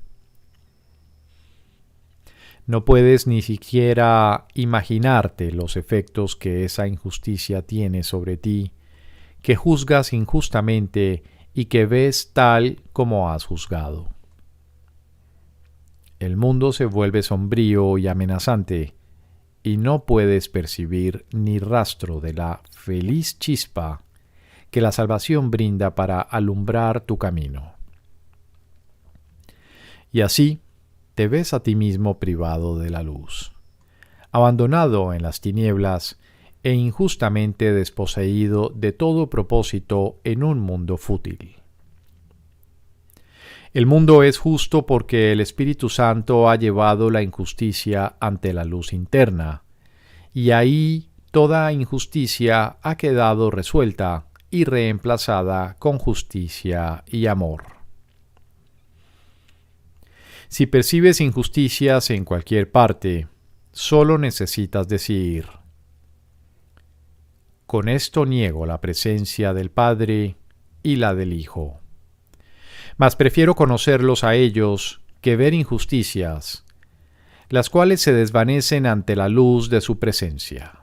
No puedes ni siquiera imaginarte los efectos que esa injusticia tiene sobre ti, que juzgas injustamente y que ves tal como has juzgado. El mundo se vuelve sombrío y amenazante, y no puedes percibir ni rastro de la feliz chispa que la salvación brinda para alumbrar tu camino. Y así te ves a ti mismo privado de la luz, abandonado en las tinieblas e injustamente desposeído de todo propósito en un mundo fútil. El mundo es justo porque el Espíritu Santo ha llevado la injusticia ante la luz interna, y ahí toda injusticia ha quedado resuelta y reemplazada con justicia y amor. Si percibes injusticias en cualquier parte, solo necesitas decir: con esto niego la presencia del Padre y la del Hijo. Mas prefiero conocerlos a ellos que ver injusticias, las cuales se desvanecen ante la luz de su presencia.